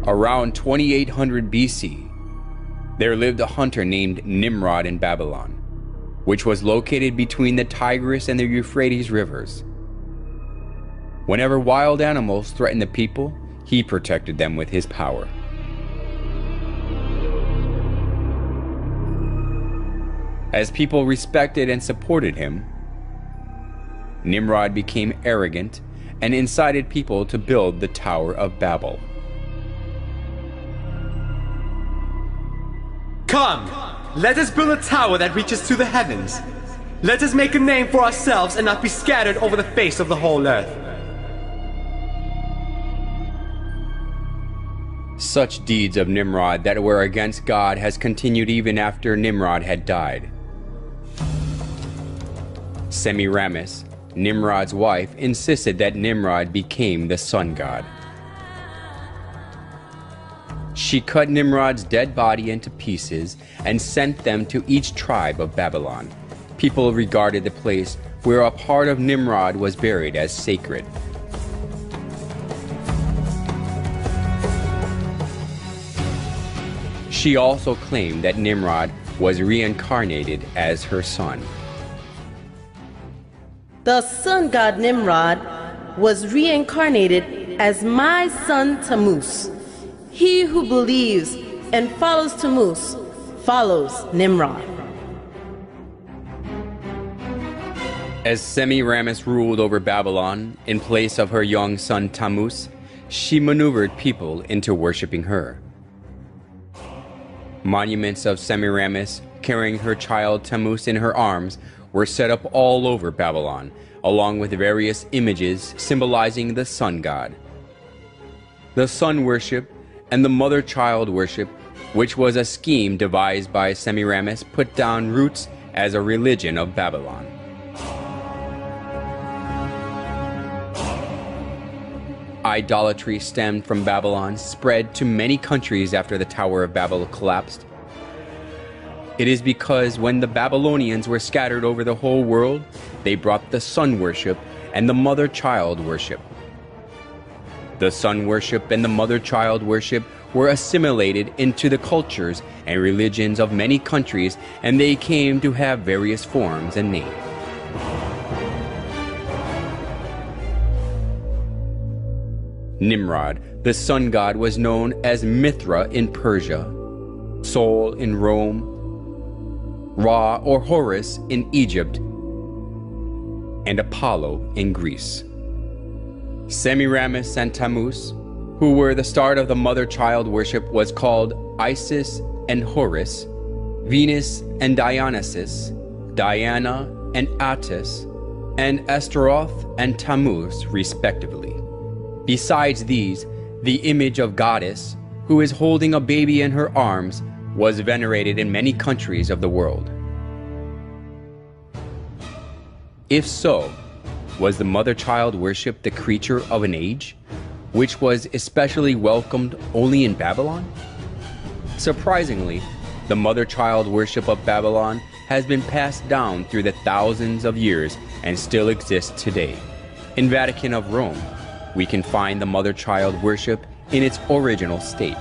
Around 2800 BC, there lived a hunter named Nimrod in Babylon, which was located between the Tigris and the Euphrates rivers. Whenever wild animals threatened the people, he protected them with his power. As people respected and supported him, Nimrod became arrogant and incited people to build the Tower of Babel. Come, let us build a tower that reaches to the heavens. Let us make a name for ourselves and not be scattered over the face of the whole earth. Such deeds of Nimrod that were against God has continued even after Nimrod had died. Semiramis, Nimrod's wife, insisted that Nimrod became the sun god. She cut Nimrod's dead body into pieces and sent them to each tribe of Babylon. People regarded the place where a part of Nimrod was buried as sacred. She also claimed that Nimrod was reincarnated as her son. The sun god Nimrod was reincarnated as my son Tammuz. He who believes and follows Tammuz follows Nimrod. As Semiramis ruled over Babylon in place of her young son Tammuz, she maneuvered people into worshiping her. Monuments of Semiramis carrying her child Tammuz in her arms were set up all over Babylon, along with various images symbolizing the sun god. The sun worship and the mother-child worship, which was a scheme devised by Semiramis, put down roots as a religion of Babylon. idolatry stemmed from Babylon spread to many countries after the Tower of Babel collapsed? It is because when the Babylonians were scattered over the whole world, they brought the sun worship and the mother-child worship. The sun worship and the mother-child worship were assimilated into the cultures and religions of many countries, and they came to have various forms and names. Nimrod, the sun god, was known as Mithra in Persia, Sol in Rome, Ra or Horus in Egypt, and Apollo in Greece. Semiramis and Tammuz, who were the start of the mother-child worship, was called Isis and Horus, Venus and Dionysus, Diana and Attis, and Astaroth and Tammuz, respectively. Besides these, the image of goddess, who is holding a baby in her arms, was venerated in many countries of the world. If so, was the mother-child worship the creature of an age, which was especially welcomed only in Babylon? Surprisingly, the mother-child worship of Babylon has been passed down through the thousands of years and still exists today. In Vatican of Rome, we can find the mother-child worship in its original state.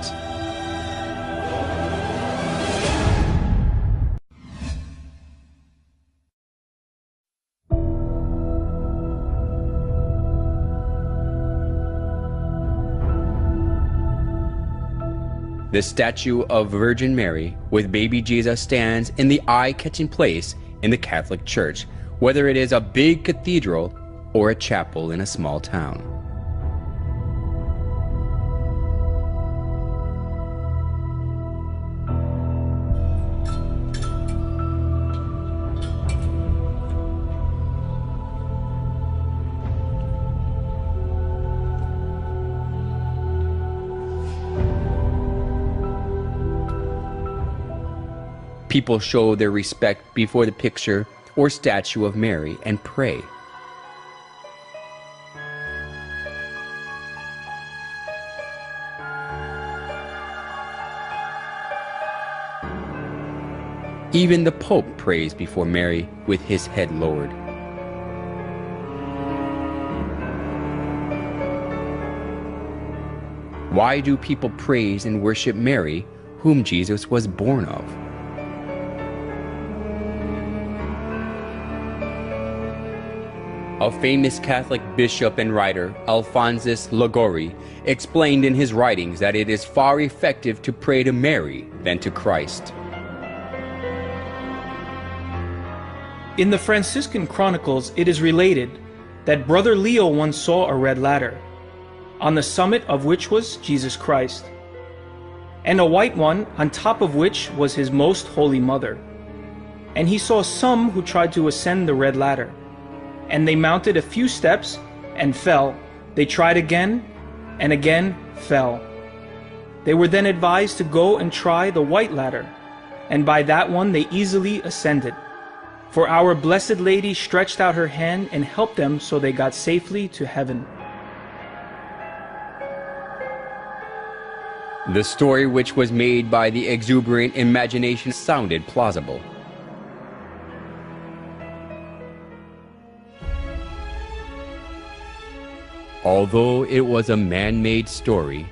The statue of Virgin Mary with baby Jesus stands in the eye-catching place in the Catholic Church, whether it is a big cathedral or a chapel in a small town. People show their respect before the picture or statue of Mary and pray. Even the Pope prays before Mary with his head lowered. Why do people praise and worship Mary, whom Jesus was born of? A famous Catholic bishop and writer, Alphonsus Liguori, explained in his writings that it is far effective to pray to Mary than to Christ. In the Franciscan Chronicles, it is related that Brother Leo once saw a red ladder, on the summit of which was Jesus Christ, and a white one on top of which was his most holy mother. And he saw some who tried to ascend the red ladder, and they mounted a few steps and fell. They tried again and again fell. They were then advised to go and try the white ladder, and by that one they easily ascended. For our Blessed Lady stretched out her hand and helped them, so they got safely to heaven. The story, which was made by the exuberant imagination, sounded plausible. Although it was a man-made story,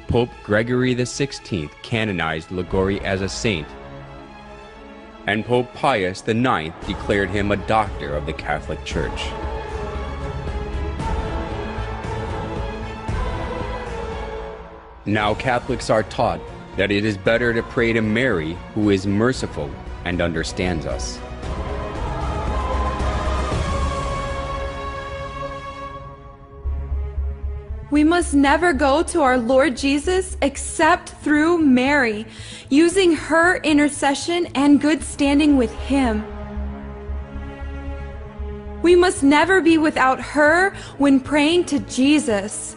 Pope Gregory XVI canonized Liguori as a saint, and Pope Pius IX declared him a doctor of the Catholic Church. Now Catholics are taught that it is better to pray to Mary, who is merciful and understands us. We must never go to our Lord Jesus except through Mary, using her intercession and good standing with Him. We must never be without her when praying to Jesus.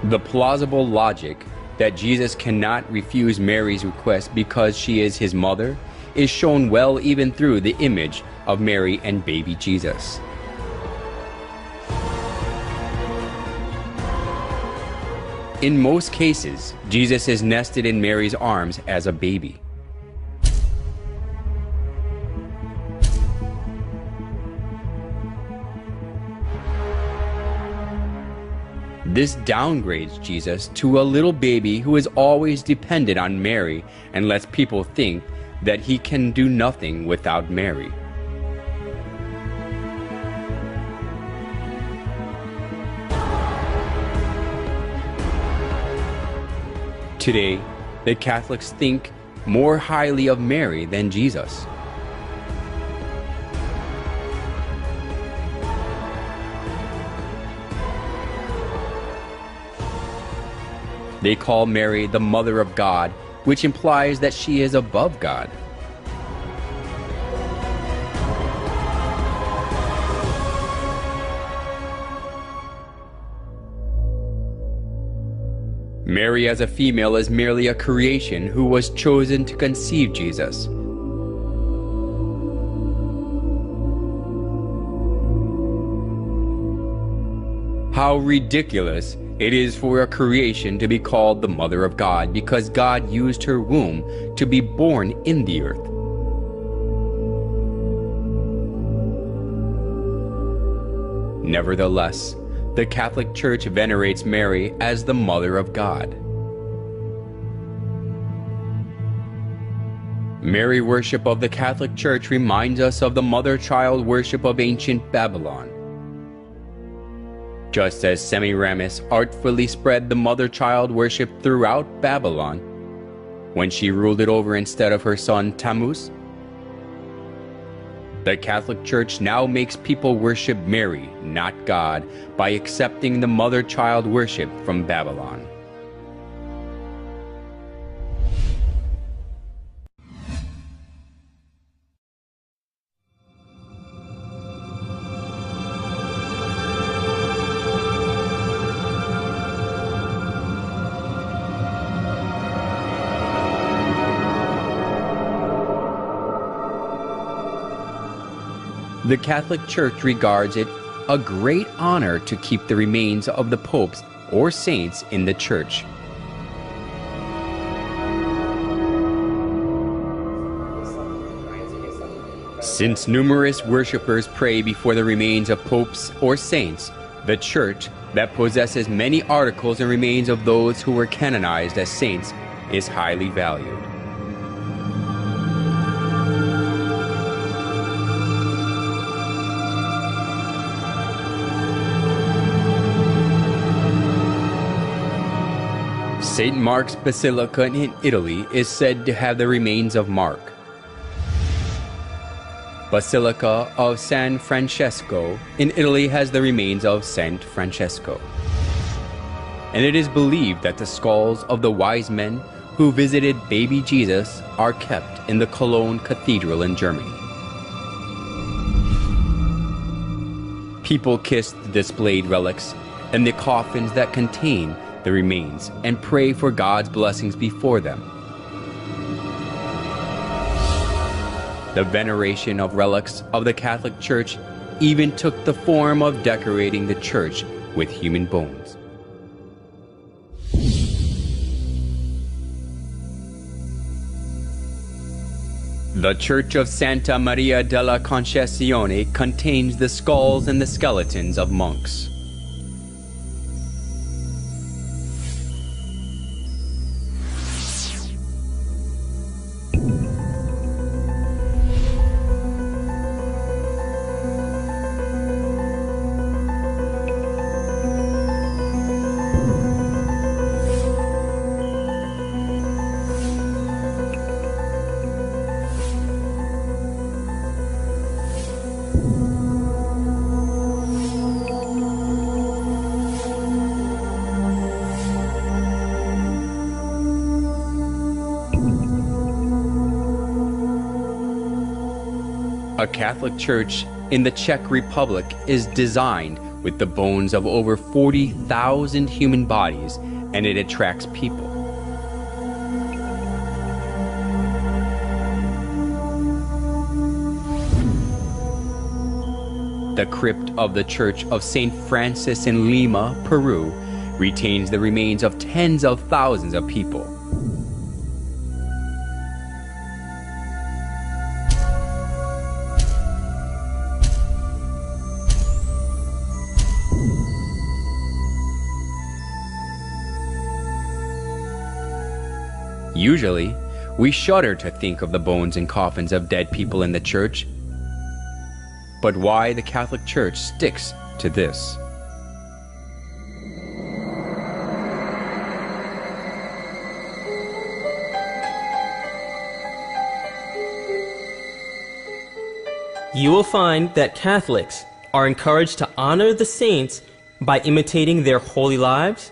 The plausible logic that Jesus cannot refuse Mary's request because she is his mother is shown well even through the image of Mary and baby Jesus. In most cases, Jesus is nested in Mary's arms as a baby. This downgrades Jesus to a little baby who is always dependent on Mary and lets people think that he can do nothing without Mary. Today, the Catholics think more highly of Mary than Jesus. They call Mary the Mother of God, which implies that she is above God. Mary as a female is merely a creation who was chosen to conceive Jesus. How ridiculous it is for a creation to be called the Mother of God because God used her womb to be born in the earth. Nevertheless, the Catholic Church venerates Mary as the Mother of God. Mary worship of the Catholic Church reminds us of the mother-child worship of ancient Babylon. Just as Semiramis artfully spread the mother-child worship throughout Babylon when she ruled it over instead of her son Tammuz, the Catholic Church now makes people worship Mary, not God, by accepting the mother-child worship from Babylon. The Catholic Church regards it a great honor to keep the remains of the popes or saints in the church. Since numerous worshippers pray before the remains of popes or saints, the church that possesses many articles and remains of those who were canonized as saints is highly valued. St. Mark's Basilica in Italy is said to have the remains of Mark. Basilica of San Francesco in Italy has the remains of Saint Francesco. And it is believed that the skulls of the wise men who visited baby Jesus are kept in the Cologne Cathedral in Germany. People kiss the displayed relics and the coffins that contain the remains and pray for God's blessings before them. The veneration of relics of the Catholic Church even took the form of decorating the church with human bones. The Church of Santa Maria della Concesione contains the skulls and the skeletons of monks. A Catholic church in the Czech Republic is designed with the bones of over 40,000 human bodies, and it attracts people. The crypt of the Church of St. Francis in Lima, Peru, retains the remains of tens of thousands of people. Usually, we shudder to think of the bones and coffins of dead people in the church. But why the Catholic Church sticks to this? You will find that Catholics are encouraged to honor the saints by imitating their holy lives,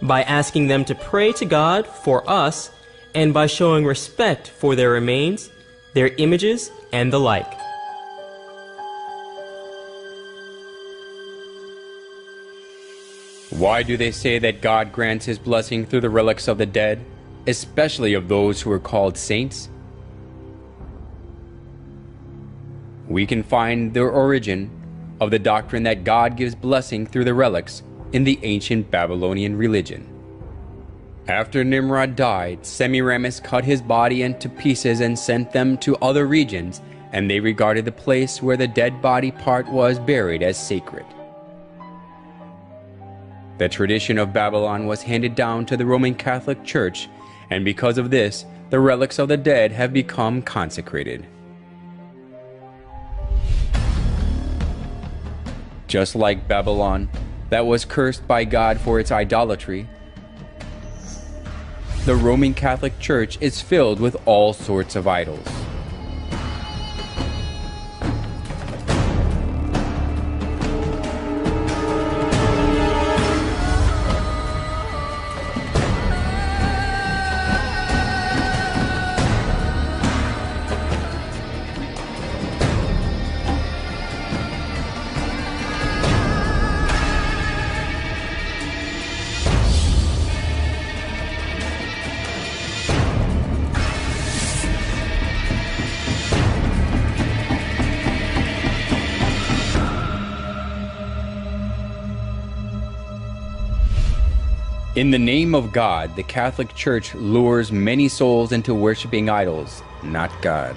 by asking them to pray to God for us, and by showing respect for their remains, their images, and the like. Why do they say that God grants His blessing through the relics of the dead, especially of those who are called saints? We can find the origin of the doctrine that God gives blessing through the relics in the ancient Babylonian religion. After Nimrod died, Semiramis cut his body into pieces and sent them to other regions, and they regarded the place where the dead body part was buried as sacred. The tradition of Babylon was handed down to the Roman Catholic Church, and because of this, the relics of the dead have become consecrated. Just like Babylon, that was cursed by God for its idolatry, the Roman Catholic Church is filled with all sorts of idols. In the name of God, the Catholic Church lures many souls into worshiping idols, not God.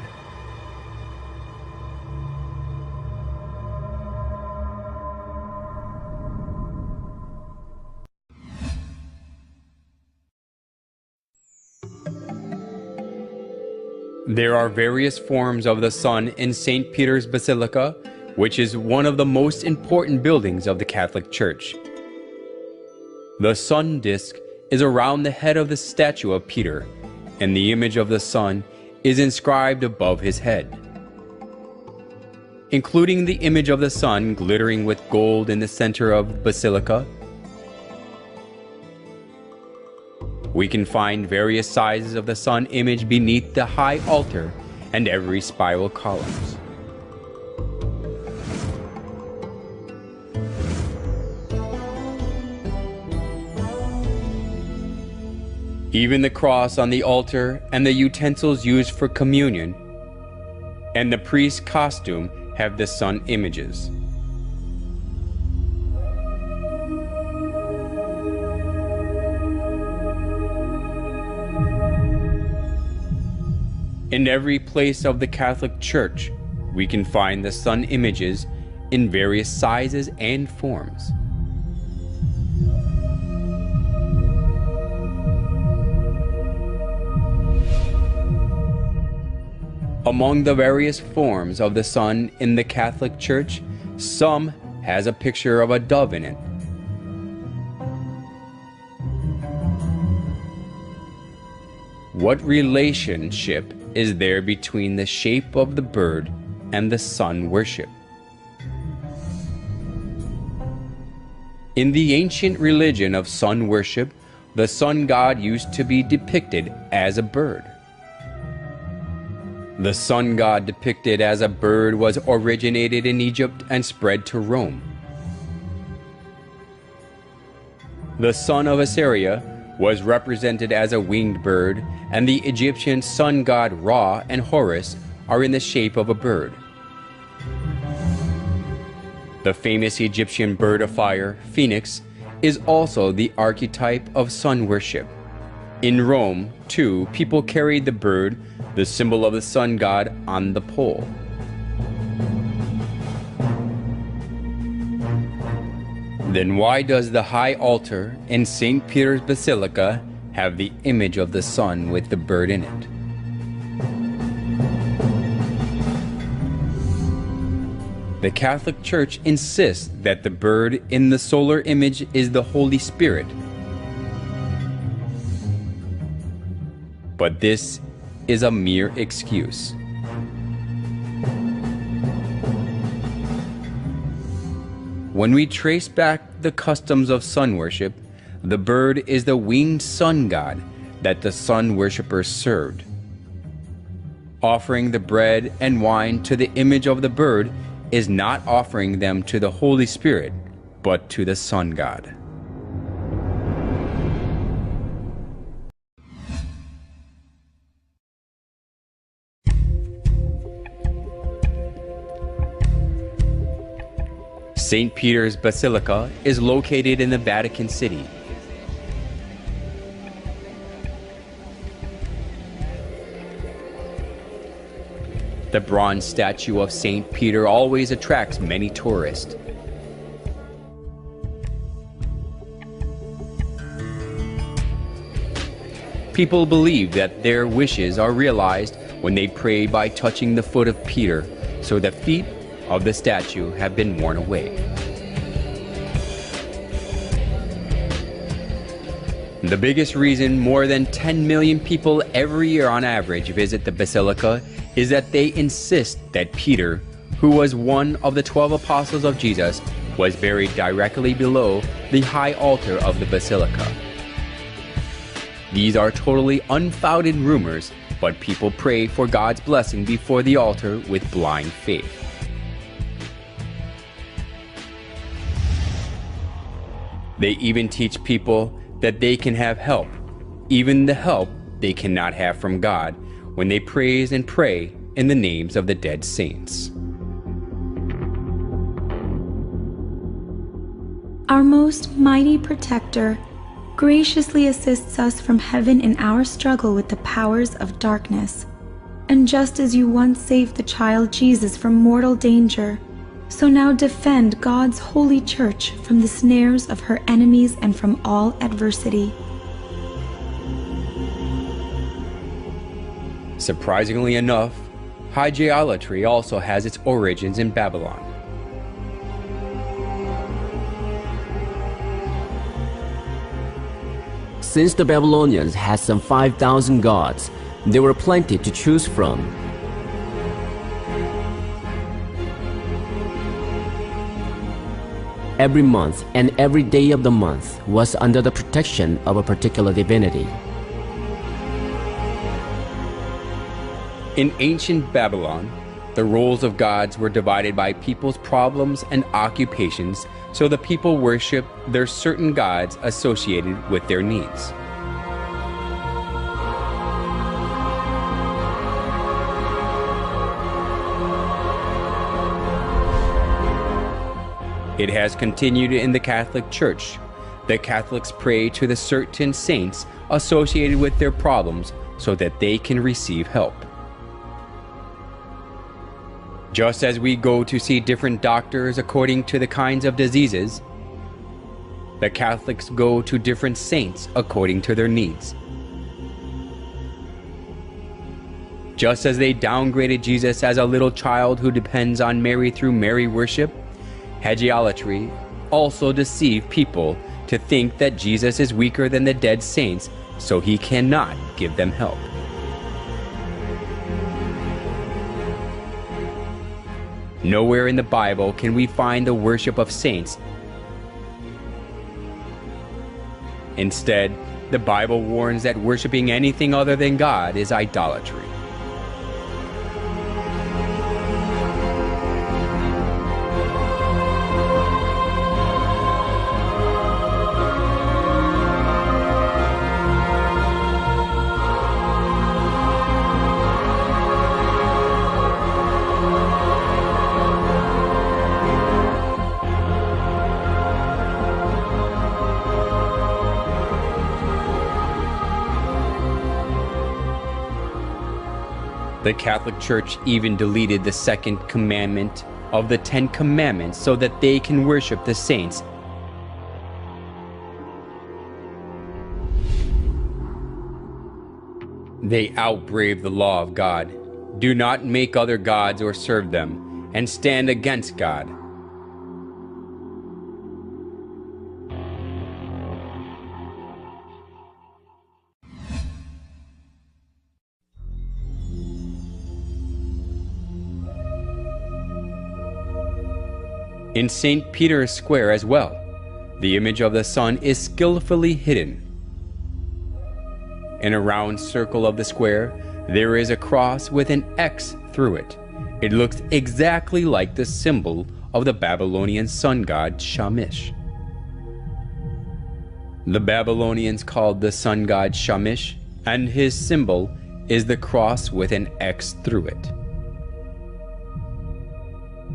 There are various forms of the sun in St. Peter's Basilica, which is one of the most important buildings of the Catholic Church. The sun disk is around the head of the statue of Peter, and the image of the sun is inscribed above his head. Including the image of the sun glittering with gold in the center of the basilica, we can find various sizes of the sun image beneath the high altar and every spiral columns. Even the cross on the altar and the utensils used for communion and the priest's costume have the sun images. In every place of the Catholic Church, we can find the sun images in various sizes and forms. Among the various forms of the sun in the Catholic Church, some has a picture of a dove in it. What relationship is there between the shape of the bird and the sun worship? In the ancient religion of sun worship, the sun god used to be depicted as a bird. The sun god depicted as a bird was originated in Egypt and spread to Rome. The sun of Assyria was represented as a winged bird, and the Egyptian sun god Ra and Horus are in the shape of a bird. The famous Egyptian bird of fire, Phoenix, is also the archetype of sun worship. In Rome, too, people carried the bird, the symbol of the sun god, on the pole. Then why does the high altar in St. Peter's Basilica have the image of the sun with the bird in it? The Catholic Church insists that the bird in the solar image is the Holy Spirit. But this is a mere excuse. When we trace back the customs of sun worship, the bird is the winged sun god that the sun worshippers served. Offering the bread and wine to the image of the bird is not offering them to the Holy Spirit, but to the sun god. St. Peter's Basilica is located in the Vatican City. The bronze statue of St. Peter always attracts many tourists. People believe that their wishes are realized when they pray by touching the foot of Peter, so the feet of the statue have been worn away. The biggest reason more than 10 million people every year on average visit the Basilica is that they insist that Peter, who was one of the 12 apostles of Jesus, was buried directly below the high altar of the Basilica. These are totally unfounded rumors, but people pray for God's blessing before the altar with blind faith. They even teach people that they can have help, even the help they cannot have from God, when they praise and pray in the names of the dead saints. Our most mighty protector graciously assists us from heaven in our struggle with the powers of darkness. And just as you once saved the child Jesus from mortal danger, so now defend God's holy church from the snares of her enemies and from all adversity. Surprisingly enough, hydrolatry also has its origins in Babylon. Since the Babylonians had some 5,000 gods, there were plenty to choose from. Every month and every day of the month was under the protection of a particular divinity. In ancient Babylon, the roles of gods were divided by people's problems and occupations, so the people worshiped their certain gods associated with their needs. It has continued in the Catholic Church. The Catholics pray to the certain saints associated with their problems so that they can receive help. Just as we go to see different doctors according to the kinds of diseases, the Catholics go to different saints according to their needs. Just as they downgraded Jesus as a little child who depends on Mary through Mary worship, hagiolatry also deceived people to think that Jesus is weaker than the dead saints, so he cannot give them help. Nowhere in the Bible can we find the worship of saints. Instead, the Bible warns that worshiping anything other than God is idolatry. The Catholic Church even deleted the second commandment of the 10 Commandments so that they can worship the saints. They outbrave the law of God. Do not make other gods or serve them, and stand against God. In St. Peter's Square as well, the image of the sun is skillfully hidden. In a round circle of the square, there is a cross with an X through it. It looks exactly like the symbol of the Babylonian sun god Shamash. The Babylonians called the sun god Shamash, and his symbol is the cross with an X through it.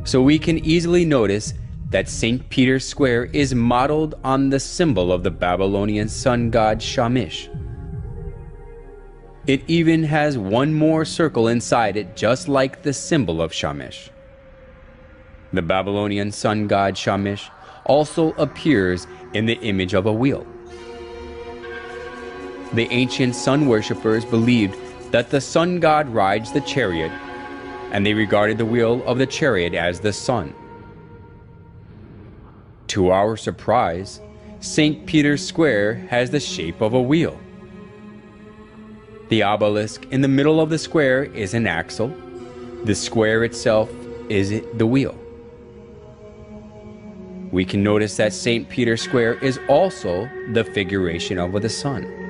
So we can easily notice that St. Peter's Square is modeled on the symbol of the Babylonian sun god Shamash. It even has one more circle inside it, just like the symbol of Shamash. The Babylonian sun god Shamash also appears in the image of a wheel. The ancient sun worshippers believed that the sun god rides the chariot, and they regarded the wheel of the chariot as the sun. To our surprise, St. Peter's Square has the shape of a wheel. The obelisk in the middle of the square is an axle. The square itself is the wheel. We can notice that St. Peter's Square is also the figuration of the sun.